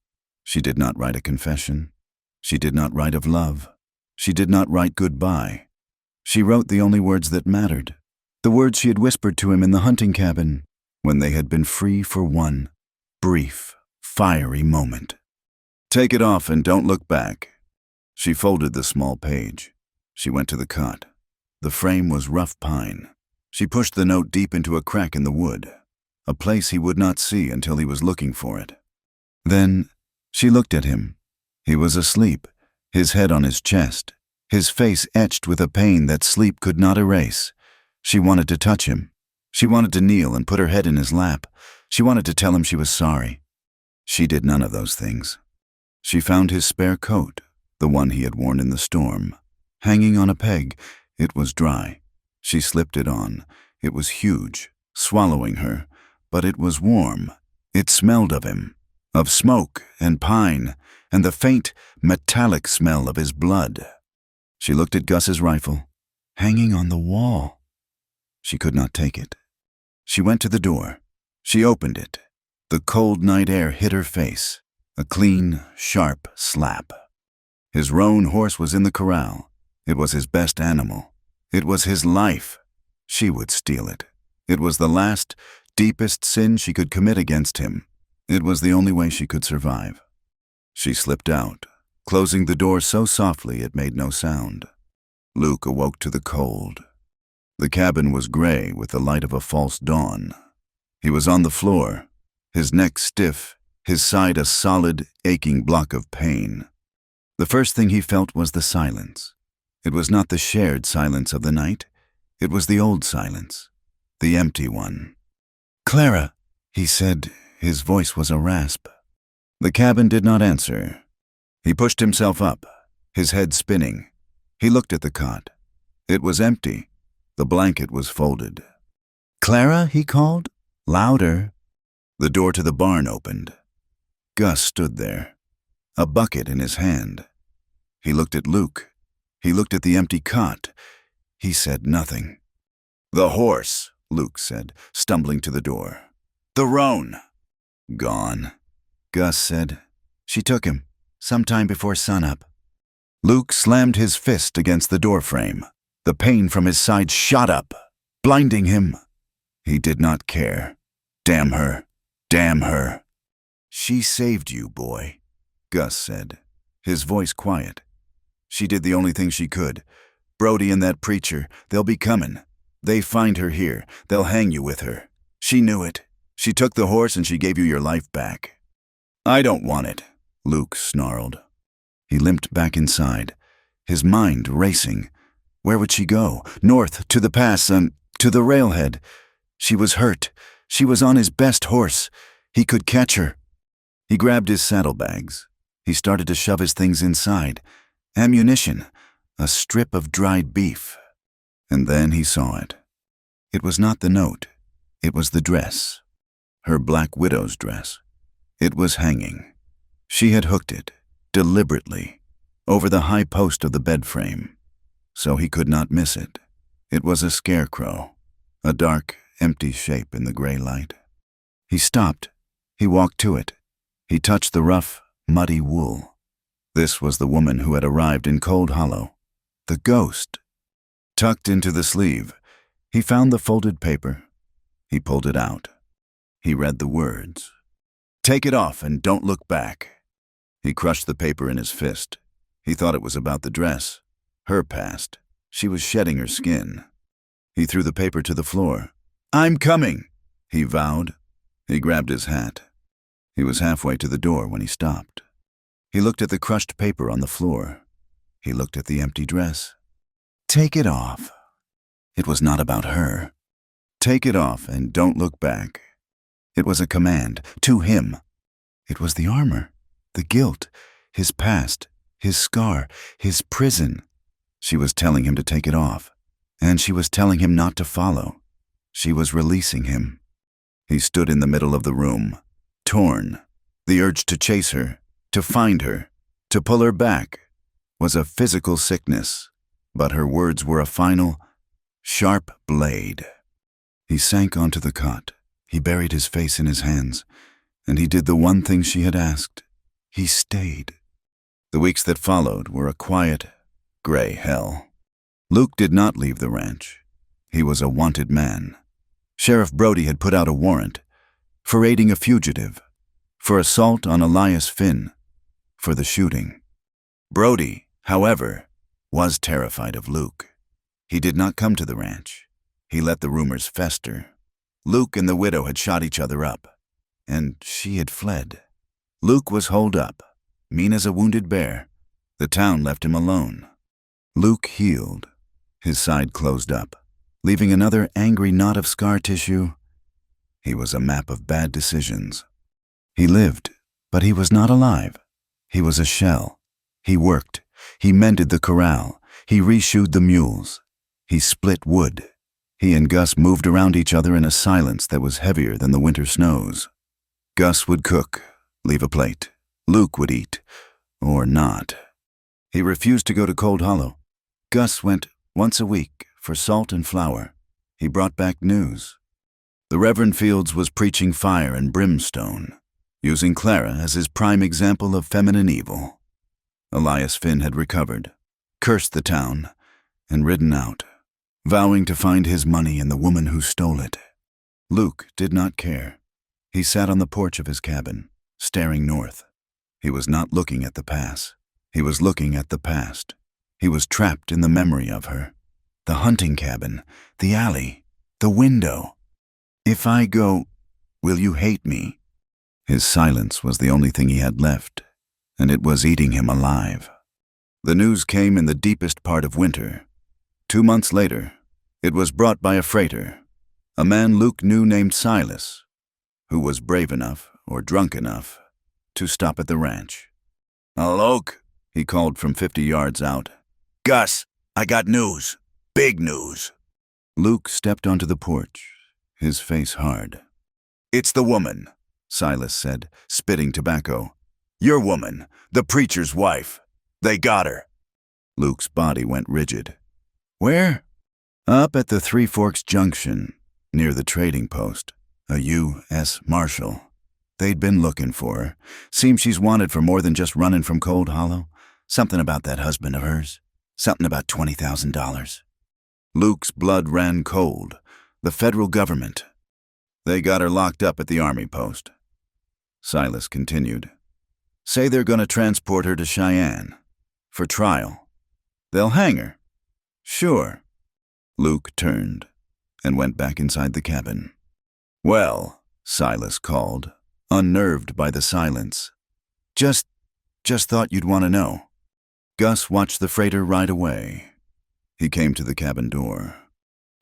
She did not write a confession. She did not write of love. She did not write goodbye. She wrote the only words that mattered, the words she had whispered to him in the hunting cabin when they had been free for one brief, fiery moment. Take it off and don't look back. She folded the small page. She went to the cot. The frame was rough pine. She pushed the note deep into a crack in the wood, a place he would not see until he was looking for it. Then she looked at him. He was asleep, his head on his chest, his face etched with a pain that sleep could not erase. She wanted to touch him. She wanted to kneel and put her head in his lap. She wanted to tell him she was sorry. She did none of those things. She found his spare coat, the one he had worn in the storm, hanging on a peg. It was dry. She slipped it on. It was huge, swallowing her, but it was warm. It smelled of him, of smoke and pine, and the faint, metallic smell of his blood. She looked at Gus's rifle, hanging on the wall. She could not take it. She went to the door. She opened it. The cold night air hit her face, a clean, sharp slap. His roan horse was in the corral. It was his best animal. It was his life. She would steal it. It was the last, deepest sin she could commit against him. It was the only way she could survive. She slipped out, closing the door so softly it made no sound. Luke awoke to the cold. The cabin was gray with the light of a false dawn. He was on the floor, his neck stiff, his side a solid, aching block of pain. The first thing he felt was the silence. It was not the shared silence of the night. It was the old silence, the empty one. "Clara," he said. His voice was a rasp. The cabin did not answer. He pushed himself up, his head spinning. He looked at the cot. It was empty. The blanket was folded. "Clara," he called. Louder. The door to the barn opened. Gus stood there, a bucket in his hand. He looked at Luke. He looked at the empty cot. He said nothing. "The horse," Luke said, stumbling to the door. "The roan." "Gone," Gus said. "She took him, sometime before sunup." Luke slammed his fist against the doorframe. The pain from his side shot up, blinding him. He did not care. Damn her. Damn her. "She saved you, boy," Gus said, his voice quiet. She did the only thing she could. Brody and that preacher, they'll be coming. They find her here, they'll hang you with her. She knew it. She took the horse and she gave you your life back. I don't want it, Luke snarled. He limped back inside, his mind racing. Where would she go? North, to the pass, to the railhead. She was hurt. She was on his best horse. He could catch her. He grabbed his saddlebags. He started to shove his things inside. Ammunition, a strip of dried beef. And then he saw it. It was not the note. It was the dress. Her black widow's dress. It was hanging. She had hooked it, deliberately, over the high post of the bed frame, so he could not miss it. It was a scarecrow, a dark, empty shape in the gray light. He stopped. He walked to it. He touched the rough, muddy wool. This was the woman who had arrived in Cold Hollow. The ghost. Tucked into the sleeve, he found the folded paper. He pulled it out. He read the words. Take it off and don't look back. He crushed the paper in his fist. He thought it was about the dress. Her past. She was shedding her skin. He threw the paper to the floor. I'm coming, he vowed. He grabbed his hat. He was halfway to the door when he stopped. He looked at the crushed paper on the floor. He looked at the empty dress. Take it off. It was not about her. Take it off and don't look back. It was a command, to him. It was the armor, the guilt, his past, his scar, his prison. She was telling him to take it off, and she was telling him not to follow. She was releasing him. He stood in the middle of the room, torn. The urge to chase her, to find her, to pull her back, was a physical sickness, but her words were a final, sharp blade. He sank onto the cot. He buried his face in his hands, and he did the one thing she had asked. He stayed. The weeks that followed were a quiet, gray hell. Luke did not leave the ranch. He was a wanted man. Sheriff Brody had put out a warrant for aiding a fugitive, for assault on Elias Finn, for the shooting. Brody, however, was terrified of Luke. He did not come to the ranch. He let the rumors fester. Luke and the widow had shot each other up, and she had fled. Luke was holed up, mean as a wounded bear. The town left him alone. Luke healed. His side closed up, leaving another angry knot of scar tissue. He was a map of bad decisions. He lived, but he was not alive. He was a shell. He worked. He mended the corral. He reshoed the mules. He split wood. He and Gus moved around each other in a silence that was heavier than the winter snows. Gus would cook, leave a plate. Luke would eat, or not. He refused to go to Cold Hollow. Gus went once a week for salt and flour. He brought back news. The Reverend Fields was preaching fire and brimstone, using Clara as his prime example of feminine evil. Elias Finn had recovered, cursed the town, and ridden out, vowing to find his money and the woman who stole it. Luke did not care. He sat on the porch of his cabin, staring north. He was not looking at the pass. He was looking at the past. He was trapped in the memory of her. The hunting cabin, the alley, the window. If I go, will you hate me? His silence was the only thing he had left, and it was eating him alive. The news came in the deepest part of winter. 2 months later, it was brought by a freighter, a man Luke knew named Silas, who was brave enough or drunk enough to stop at the ranch. "Luke," he called from 50 yards out. "Gus, I got news. Big news." Luke stepped onto the porch, his face hard. "It's the woman," Silas said, spitting tobacco. "Your woman, the preacher's wife. They got her." Luke's body went rigid. "Where?" "Up at the Three Forks Junction, near the trading post. A U.S. Marshal. They'd been looking for her. Seems she's wanted for more than just running from Cold Hollow. Something about that husband of hers. Something about $20,000. Luke's blood ran cold. The federal government. They got her locked up at the army post. Silas continued. Say they're going to transport her to Cheyenne. For trial. They'll hang her. Sure. Luke turned and went back inside the cabin. Well, Silas called, unnerved by the silence. Just thought you'd want to know. Gus watched the freighter ride away. He came to the cabin door.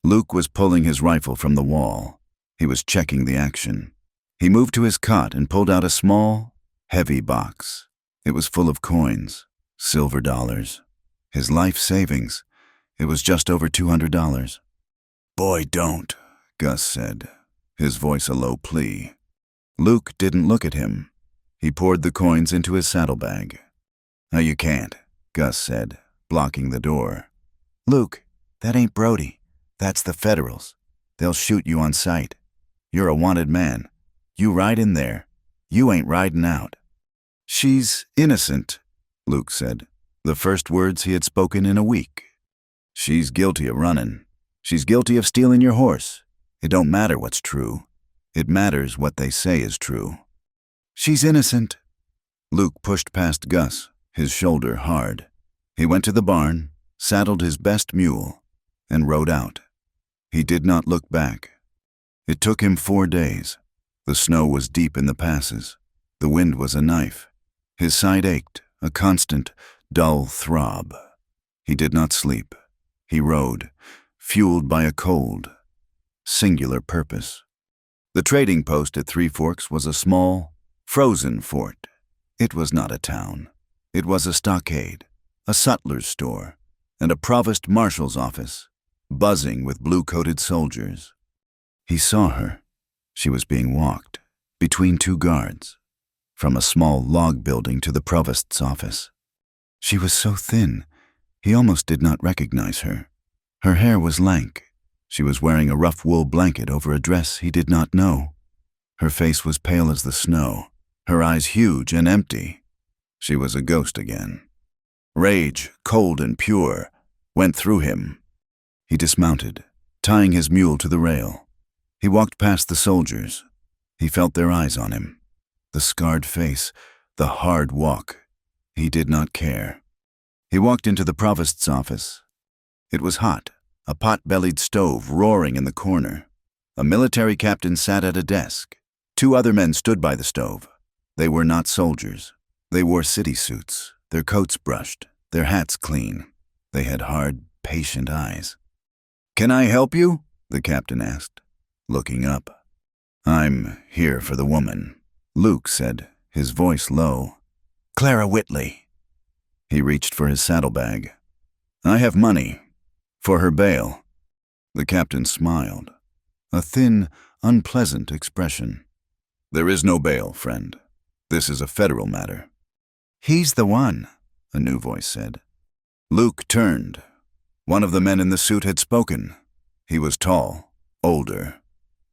Luke was pulling his rifle from the wall. He was checking the action. He moved to his cot and pulled out a small, heavy box. It was full of coins, silver dollars. His life savings. It was just over $200. Boy, don't, Gus said, his voice a low plea. Luke didn't look at him. He poured the coins into his saddlebag. No, you can't, Gus said, blocking the door. Luke, that ain't Brody. That's the Federals. They'll shoot you on sight. You're a wanted man. You ride in there. You ain't riding out. She's innocent, Luke said, the first words he had spoken in a week. She's guilty of running. She's guilty of stealing your horse. It don't matter what's true. It matters what they say is true. She's innocent. Luke pushed past Gus, his shoulder hard. He went to the barn, saddled his best mule, and rode out. He did not look back. It took him 4 days. The snow was deep in the passes. The wind was a knife. His side ached, a constant, dull throb. He did not sleep. He rode, fueled by a cold, singular purpose. The trading post at Three Forks was a small, frozen fort. It was not a town. It was a stockade, a sutler's store, and a provost marshal's office, buzzing with blue-coated soldiers. He saw her. She was being walked, between 2 guards, from a small log building to the provost's office. She was so thin, he almost did not recognize her. Her hair was lank. She was wearing a rough wool blanket over a dress he did not know. Her face was pale as the snow, her eyes huge and empty. She was a ghost again. Rage, cold and pure, went through him. He dismounted, tying his mule to the rail. He walked past the soldiers. He felt their eyes on him. The scarred face, the hard walk. He did not care. He walked into the provost's office. It was hot, a pot-bellied stove roaring in the corner. A military captain sat at a desk. 2 other men stood by the stove. They were not soldiers. They wore city suits, their coats brushed, their hats clean. They had hard, patient eyes. "Can I help you?" the captain asked, looking up. "I'm here for the woman," Luke said, his voice low. "Clara Whitley." He reached for his saddlebag. "I have money. For her bail." The captain smiled, a thin, unpleasant expression. "There is no bail, friend. This is a federal matter." "He's the one," a new voice said. Luke turned. One of the men in the suit had spoken. He was tall, older,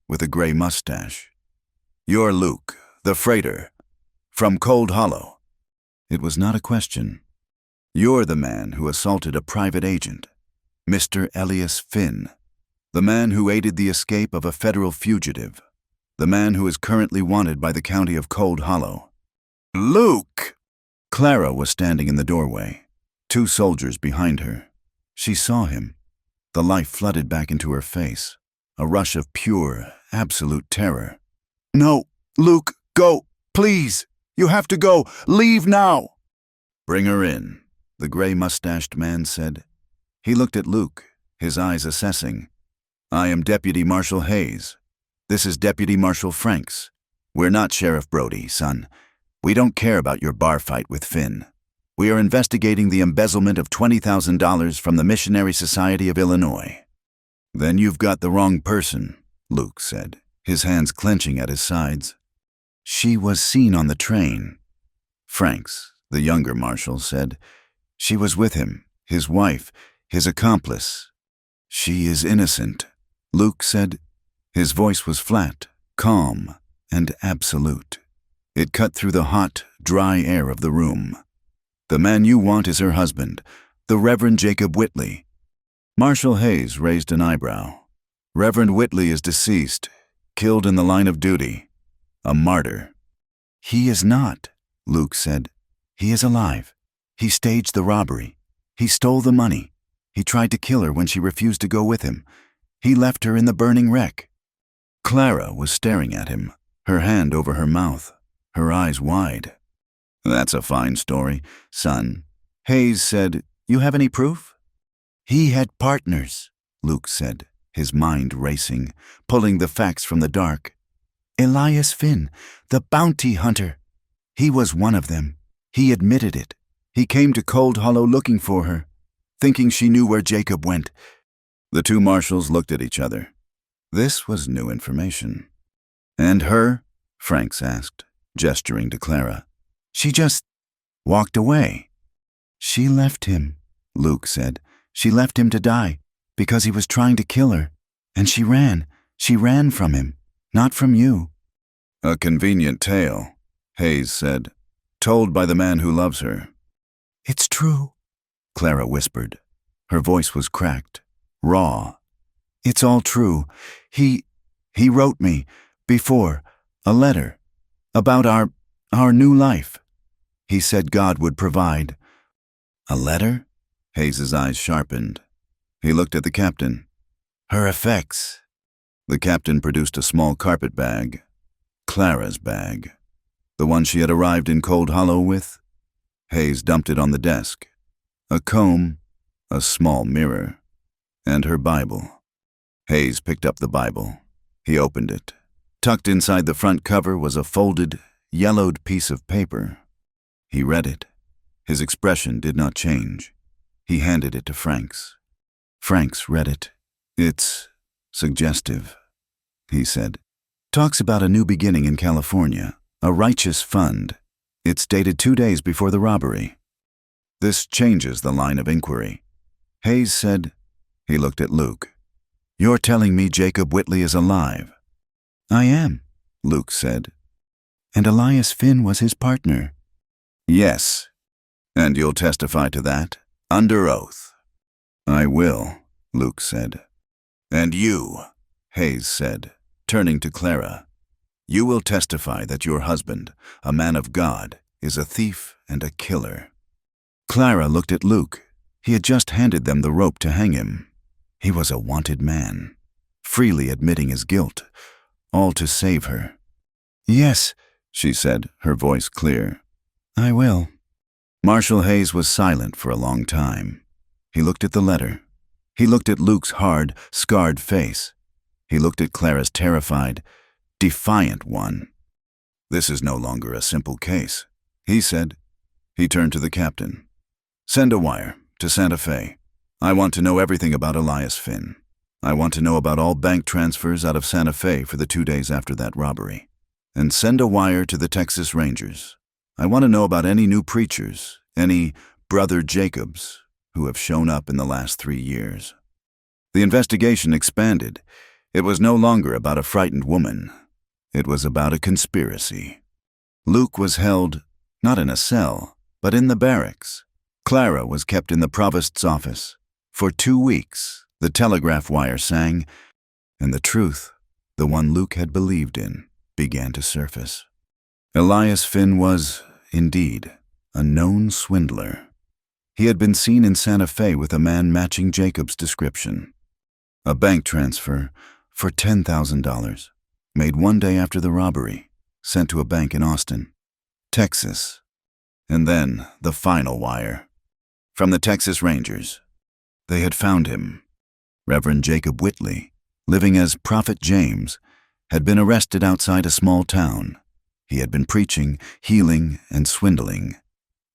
with a gray mustache. "You're Luke, the freighter, from Cold Hollow." It was not a question. "You're the man who assaulted a private agent, Mr. Elias Finn, the man who aided the escape of a federal fugitive, the man who is currently wanted by the county of Cold Hollow." "Luke!" Clara was standing in the doorway, 2 soldiers behind her. She saw him. The life flooded back into her face, a rush of pure, absolute terror. "No, Luke, go, please. You have to go. Leave now." "Bring her in," the gray-mustached man said. He looked at Luke, his eyes assessing. "I am Deputy Marshal Hayes. This is Deputy Marshal Franks. We're not Sheriff Brody, son. We don't care about your bar fight with Finn. We are investigating the embezzlement of $20,000 from the Missionary Society of Illinois." "Then you've got the wrong person," Luke said, his hands clenching at his sides. "She was seen on the train." Franks, the younger marshal, said. "She was with him, his wife, his accomplice." "She is innocent," Luke said. His voice was flat, calm, and absolute. It cut through the hot, dry air of the room. "The man you want is her husband, the Reverend Jacob Whitley." Marshal Hayes raised an eyebrow. "Reverend Whitley is deceased, killed in the line of duty. A martyr." "He is not," Luke said. "He is alive. He staged the robbery. He stole the money. He tried to kill her when she refused to go with him. He left her in the burning wreck. Clara was staring at him, her hand over her mouth, her eyes wide. That's a fine story, son. Hayes said, You have any proof? He had partners, Luke said, his mind racing, pulling the facts from the dark. Elias Finn, the bounty hunter. He was one of them. He admitted it. He came to Cold Hollow looking for her, thinking she knew where Jacob went. The two marshals looked at each other. This was new information. And her? Franks asked, gesturing to Clara. She just walked away. She left him, Luke said. She left him to die because he was trying to kill her. And she ran. She ran from him, not from you. A convenient tale, Hayes said, told by the man who loves her. It's true, Clara whispered. Her voice was cracked, raw. It's all true. He wrote me, before, a letter, about our new life. He said God would provide. A letter? Hayes's eyes sharpened. He looked at the captain. Her effects. The captain produced a small carpet bag. Clara's bag. The one she had arrived in Cold Hollow with. Hayes dumped it on the desk. A comb, a small mirror, and her Bible. Hayes picked up the Bible. He opened it. Tucked inside the front cover was a folded, yellowed piece of paper. He read it. His expression did not change. He handed it to Franks. Franks read it. It's suggestive, he said. Talks about a new beginning in California, a righteous fund. It's dated 2 days before the robbery. This changes the line of inquiry. Hayes said, he looked at Luke. You're telling me Jacob Whitley is alive? I am, Luke said. And Elias Finn was his partner. Yes. And you'll testify to that, under oath. I will, Luke said. And you, Hayes said, turning to Clara. You will testify that your husband, a man of God, is a thief and a killer. Clara looked at Luke. He had just handed them the rope to hang him. He was a wanted man, freely admitting his guilt, all to save her. Yes, she said, her voice clear. I will. Marshal Hayes was silent for a long time. He looked at the letter. He looked at Luke's hard, scarred face. He looked at Clara's terrified, defiant one. This is no longer a simple case, he said. He turned to the captain. Send a wire to Santa Fe. I want to know everything about Elias Finn. I want to know about all bank transfers out of Santa Fe for the 2 days after that robbery. And send a wire to the Texas Rangers. I want to know about any new preachers, any Brother Jacobs, who have shown up in the last 3 years. The investigation expanded. It was no longer about a frightened woman. It was about a conspiracy. Luke was held, not in a cell, but in the barracks. Clara was kept in the provost's office. For 2 weeks, the telegraph wire sang, and the truth, the one Luke had believed in, began to surface. Elias Finn was, indeed, a known swindler. He had been seen in Santa Fe with a man matching Jacob's description. A bank transfer for $10,000, made 1 day after the robbery, sent to a bank in Austin, Texas. And then the final wire. From the Texas Rangers. They had found him. Reverend Jacob Whitley, living as Prophet James, had been arrested outside a small town. He had been preaching, healing, and swindling.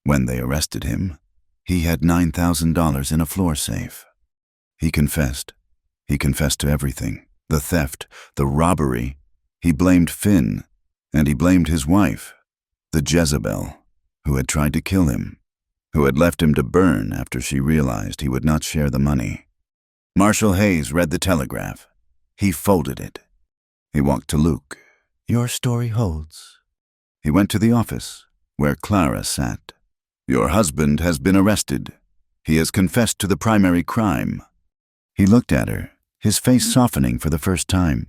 When they arrested him, he had $9,000 in a floor safe. He confessed. He confessed to everything. The theft, the robbery. He blamed Finn, and he blamed his wife, the Jezebel, who had tried to kill him, who had left him to burn after she realized he would not share the money. Marshal Hayes read the telegraph. He folded it. He walked to Luke. Your story holds. He went to the office, where Clara sat. Your husband has been arrested. He has confessed to the primary crime. He looked at her, his face softening for the first time.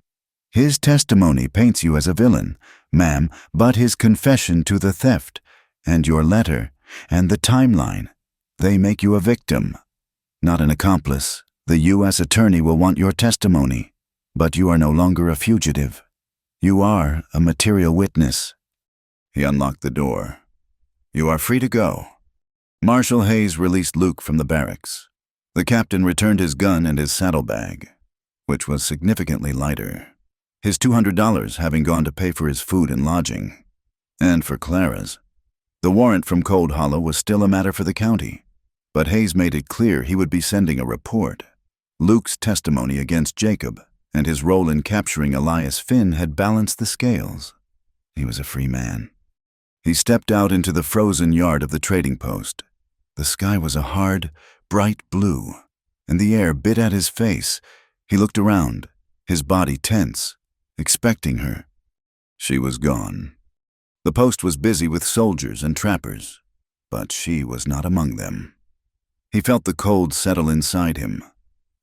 His testimony paints you as a villain, ma'am, but his confession to the theft, and your letter, and the timeline, They make you a victim, not an accomplice. The U.S. attorney will want your testimony, but you are no longer a fugitive. You are a material witness. He unlocked the door. You are free to go. Marshal Hayes released Luke from the barracks. The captain returned his gun and his saddlebag, which was significantly lighter, his $200 having gone to pay for his food and lodging, and for Clara's. The warrant from Cold Hollow was still a matter for the county, but Hayes made it clear he would be sending a report. Luke's testimony against Jacob and his role in capturing Elias Finn had balanced the scales. He was a free man. He stepped out into the frozen yard of the trading post. The sky was a hard, bright blue, and the air bit at his face. He looked around, his body tense, expecting her. She was gone. The post was busy with soldiers and trappers, but she was not among them. He felt the cold settle inside him,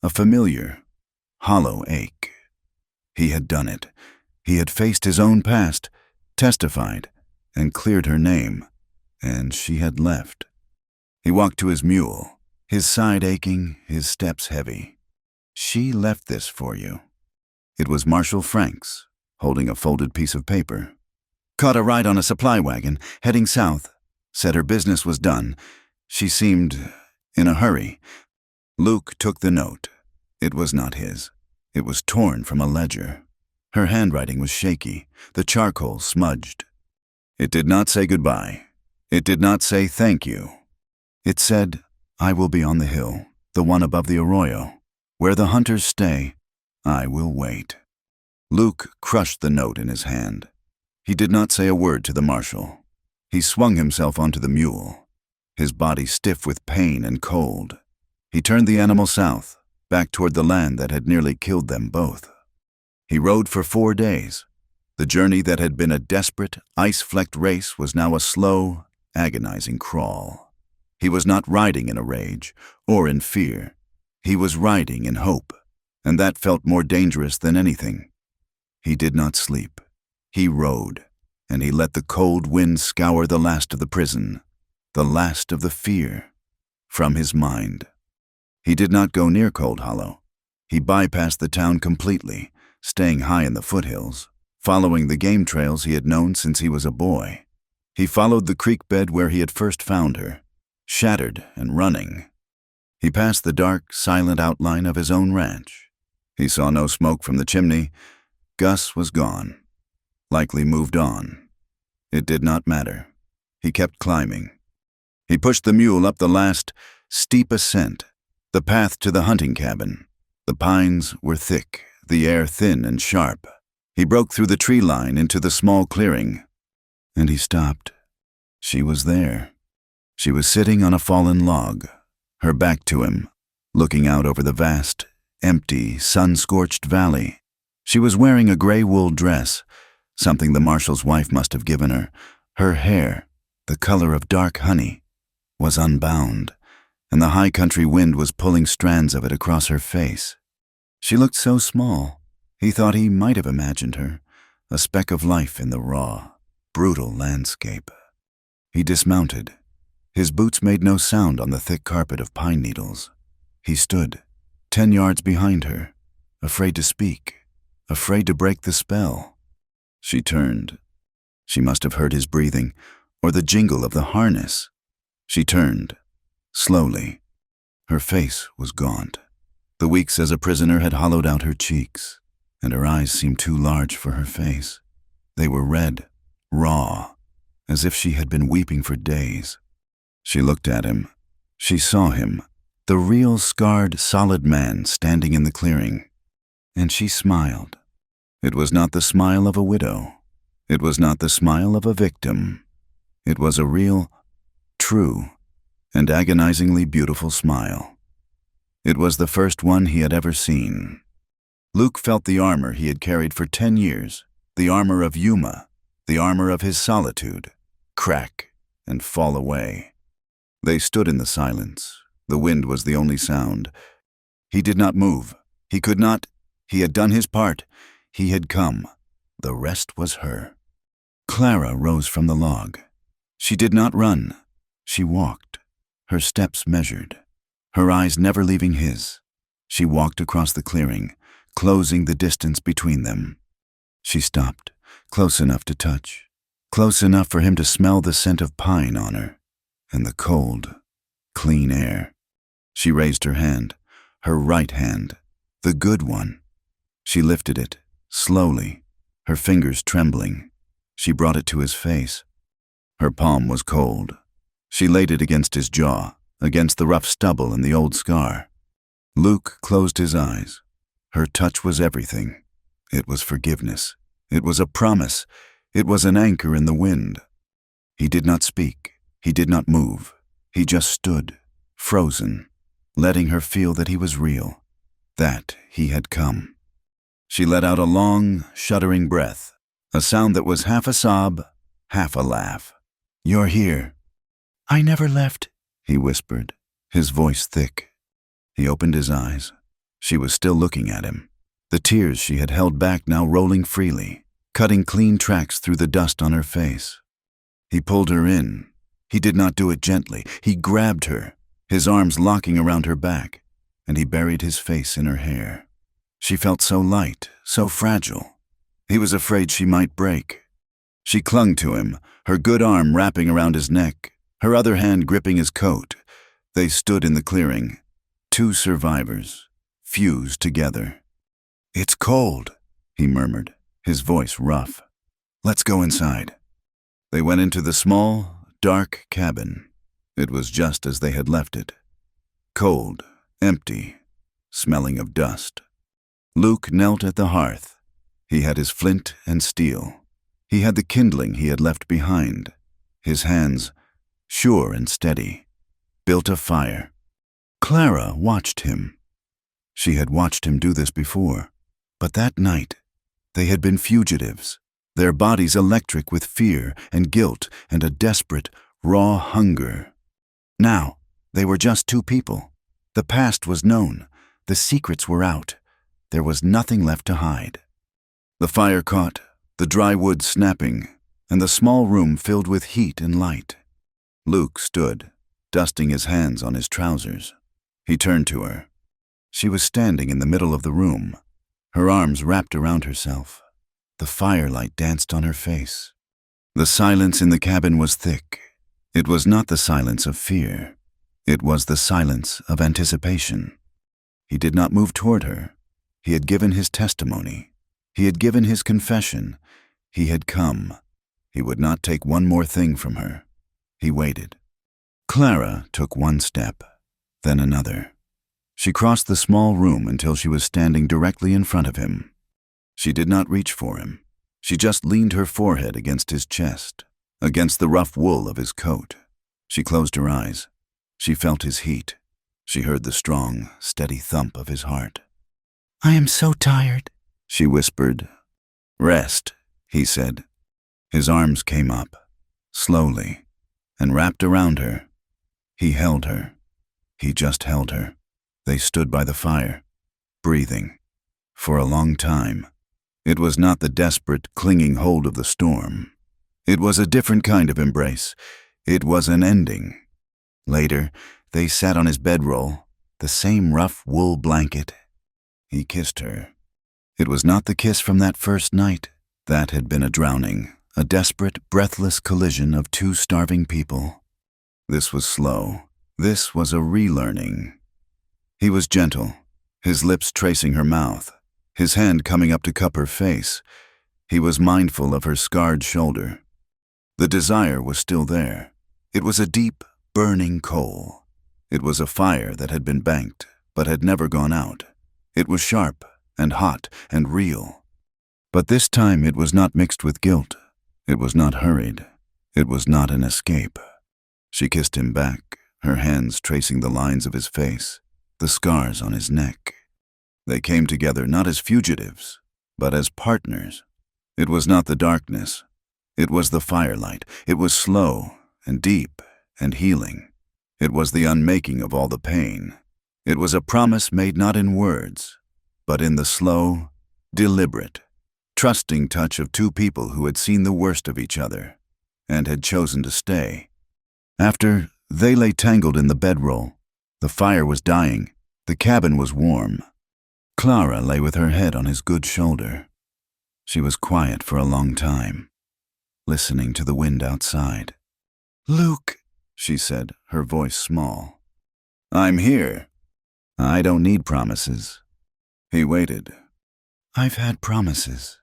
a familiar, hollow ache. He had done it. He had faced his own past, testified, and cleared her name, and she had left. He walked to his mule, his side aching, his steps heavy. She left this for you. It was Marshal Franks, holding a folded piece of paper. Caught a ride on a supply wagon, heading south. Said her business was done. She seemed in a hurry. Luke took the note. It was not his. It was torn from a ledger. Her handwriting was shaky, the charcoal smudged. It did not say goodbye. It did not say thank you. It said, I will be on the hill, the one above the arroyo. Where the hunters stay, I will wait. Luke crushed the note in his hand. He did not say a word to the marshal. He swung himself onto the mule, his body stiff with pain and cold. He turned the animal south, back toward the land that had nearly killed them both. He rode for 4 days. The journey that had been a desperate, ice-flecked race was now a slow, agonizing crawl. He was not riding in a rage or in fear. He was riding in hope, and that felt more dangerous than anything. He did not sleep. He rode, and he let the cold wind scour the last of the prison, the last of the fear, from his mind. He did not go near Cold Hollow. He bypassed the town completely, staying high in the foothills, following the game trails he had known since he was a boy. He followed the creek bed where he had first found her, shattered and running. He passed the dark, silent outline of his own ranch. He saw no smoke from the chimney. Gus was gone, likely moved on. It did not matter. He kept climbing. He pushed the mule up the last, steep ascent, the path to the hunting cabin. The pines were thick, the air thin and sharp. He broke through the tree line into the small clearing, and he stopped. She was there. She was sitting on a fallen log, her back to him, looking out over the vast, empty, sun-scorched valley. She was wearing a gray wool dress, something the marshal's wife must have given her. Her hair, the color of dark honey, was unbound, and the high country wind was pulling strands of it across her face. She looked so small, he thought he might have imagined her, a speck of life in the raw, brutal landscape. He dismounted. His boots made no sound on the thick carpet of pine needles. He stood, 10 yards behind her, afraid to speak, afraid to break the spell. She turned. She must have heard his breathing, or the jingle of the harness. She turned, slowly. Her face was gaunt. The weeks as a prisoner had hollowed out her cheeks, and her eyes seemed too large for her face. They were red, raw, as if she had been weeping for days. She looked at him. She saw him, the real scarred, solid man standing in the clearing, and she smiled. It was not the smile of a widow. It was not the smile of a victim. It was a real, true, and agonizingly beautiful smile. It was the first one he had ever seen. Luke felt the armor he had carried for 10 years, the armor of Yuma, the armor of his solitude, crack and fall away. They stood in the silence. The wind was the only sound. He did not move. He could not. He had done his part. He had come. The rest was her. Clara rose from the log. She did not run. She walked. her steps measured, her eyes never leaving his. She walked across the clearing, closing the distance between them. She stopped, close enough to touch, close enough for him to smell the scent of pine on her, and the cold, clean air. She raised her hand, her right hand, the good one. She lifted it, slowly, her fingers trembling. She brought it to his face. Her palm was cold. She laid it against his jaw, against the rough stubble and the old scar. Luke closed his eyes. Her touch was everything. It was forgiveness. It was a promise. It was an anchor in the wind. He did not speak. He did not move. He just stood, frozen, letting her feel that he was real, that he had come. She let out a long, shuddering breath, a sound that was half a sob, half a laugh. "You're here." "I never left," he whispered, his voice thick. He opened his eyes. She was still looking at him, the tears she had held back now rolling freely, cutting clean tracks through the dust on her face. He pulled her in. He did not do it gently. He grabbed her, his arms locking around her back, and he buried his face in her hair. She felt so light, so fragile. He was afraid she might break. She clung to him, her good arm wrapping around his neck, her other hand gripping his coat. They stood in the clearing, two survivors, fused together. "It's cold," he murmured, his voice rough. "Let's go inside." They went into the small, dark cabin. It was just as they had left it. Cold, empty, smelling of dust. Luke knelt at the hearth. He had his flint and steel. He had the kindling he had left behind. His hands, sure and steady, built a fire. Clara watched him. She had watched him do this before, but that night they had been fugitives, their bodies electric with fear and guilt and a desperate, raw hunger. Now, they were just two people. The past was known. The secrets were out. There was nothing left to hide. The fire caught, the dry wood snapping, and the small room filled with heat and light. Luke stood, dusting his hands on his trousers. He turned to her. She was standing in the middle of the room, her arms wrapped around herself. The firelight danced on her face. The silence in the cabin was thick. It was not the silence of fear. It was the silence of anticipation. He did not move toward her. He had given his testimony. He had given his confession. He had come. He would not take one more thing from her. He waited. Clara took one step, then another. She crossed the small room until she was standing directly in front of him. She did not reach for him. She just leaned her forehead against his chest, against the rough wool of his coat. She closed her eyes. She felt his heat. She heard the strong, steady thump of his heart. "I am so tired," she whispered. "Rest," he said. His arms came up, slowly, and wrapped around her. He held her. He just held her. They stood by the fire, breathing, for a long time. It was not the desperate, clinging hold of the storm. It was a different kind of embrace. It was an ending. Later, they sat on his bedroll, the same rough wool blanket. He kissed her. It was not the kiss from that first night. That had been a drowning, a desperate, breathless collision of two starving people. This was slow. This was a relearning. He was gentle, his lips tracing her mouth, his hand coming up to cup her face. He was mindful of her scarred shoulder. The desire was still there. It was a deep, burning coal. It was a fire that had been banked, but had never gone out. It was sharp and hot and real. But this time it was not mixed with guilt. It was not hurried. It was not an escape. She kissed him back, her hands tracing the lines of his face, the scars on his neck. They came together not as fugitives, but as partners. It was not the darkness. It was the firelight. It was slow and deep and healing. It was the unmaking of all the pain. It was a promise made not in words, but in the slow, deliberate, trusting touch of two people who had seen the worst of each other and had chosen to stay. After They lay tangled in the bedroll. The fire was dying. The cabin was warm. Clara lay with her head on his good shoulder. She was quiet for a long time, listening to the wind outside. "Luke," she said, her voice small. "I'm here. I don't need promises." He waited. "I've had promises,"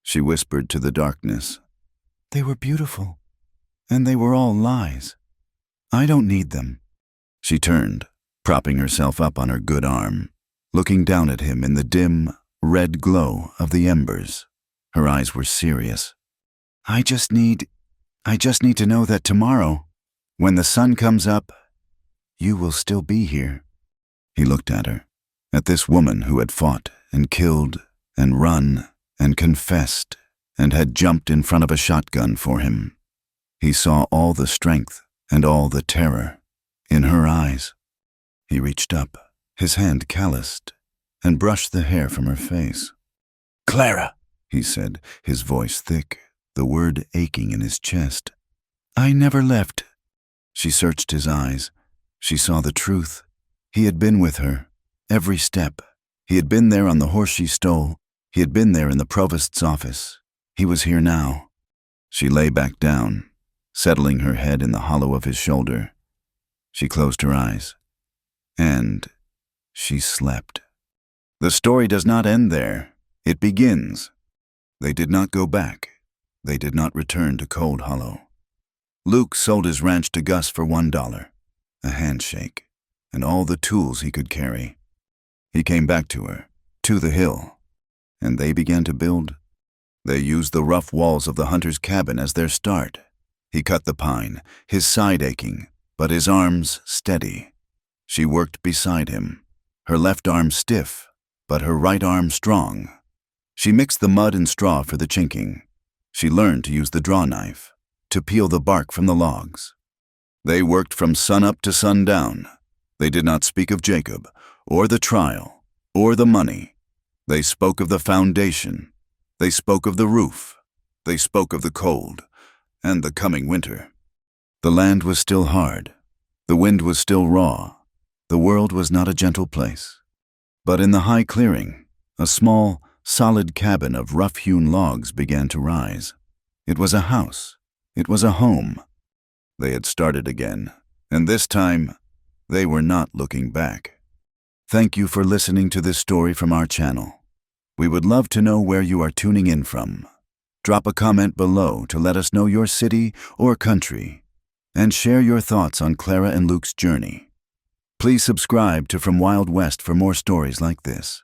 she whispered to the darkness. "They were beautiful, and they were all lies. I don't need them." She turned, propping herself up on her good arm, looking down at him in the dim, red glow of the embers. Her eyes were serious. I just need to know that tomorrow, when the sun comes up, you will still be here." He looked at her, at this woman who had fought and killed and run and confessed and had jumped in front of a shotgun for him. He saw all the strength and all the terror in her eyes. He reached up, his hand calloused, and brushed the hair from her face. "Clara," he said, his voice thick, the word aching in his chest. "I never left." She searched his eyes. She saw the truth. He had been with her, every step. He had been there on the horse she stole. He had been there in the provost's office. He was here now. She lay back down, settling her head in the hollow of his shoulder. She closed her eyes. And she slept. The story does not end there. It begins. They did not go back. They did not return to Cold Hollow. Luke sold his ranch to Gus for $1, a handshake, and all the tools he could carry. He came back to her, to the hill, and they began to build. They used the rough walls of the hunter's cabin as their start. He cut the pine, his side aching, but his arms steady. She worked beside him, her left arm stiff, but her right arm strong. She mixed the mud and straw for the chinking. She learned to use the draw knife, to peel the bark from the logs. They worked from sunup to sundown. They did not speak of Jacob, or the trial, or the money. They spoke of the foundation. They spoke of the roof. They spoke of the cold, and the coming winter. The land was still hard. The wind was still raw. The world was not a gentle place. But in the high clearing, a small, solid cabin of rough-hewn logs began to rise. It was a house. It was a home. They had started again, and this time, they were not looking back. Thank you for listening to this story from our channel. We would love to know where you are tuning in from. Drop a comment below to let us know your city or country, and share your thoughts on Clara and Luke's journey. Please subscribe to From Wild West for more stories like this.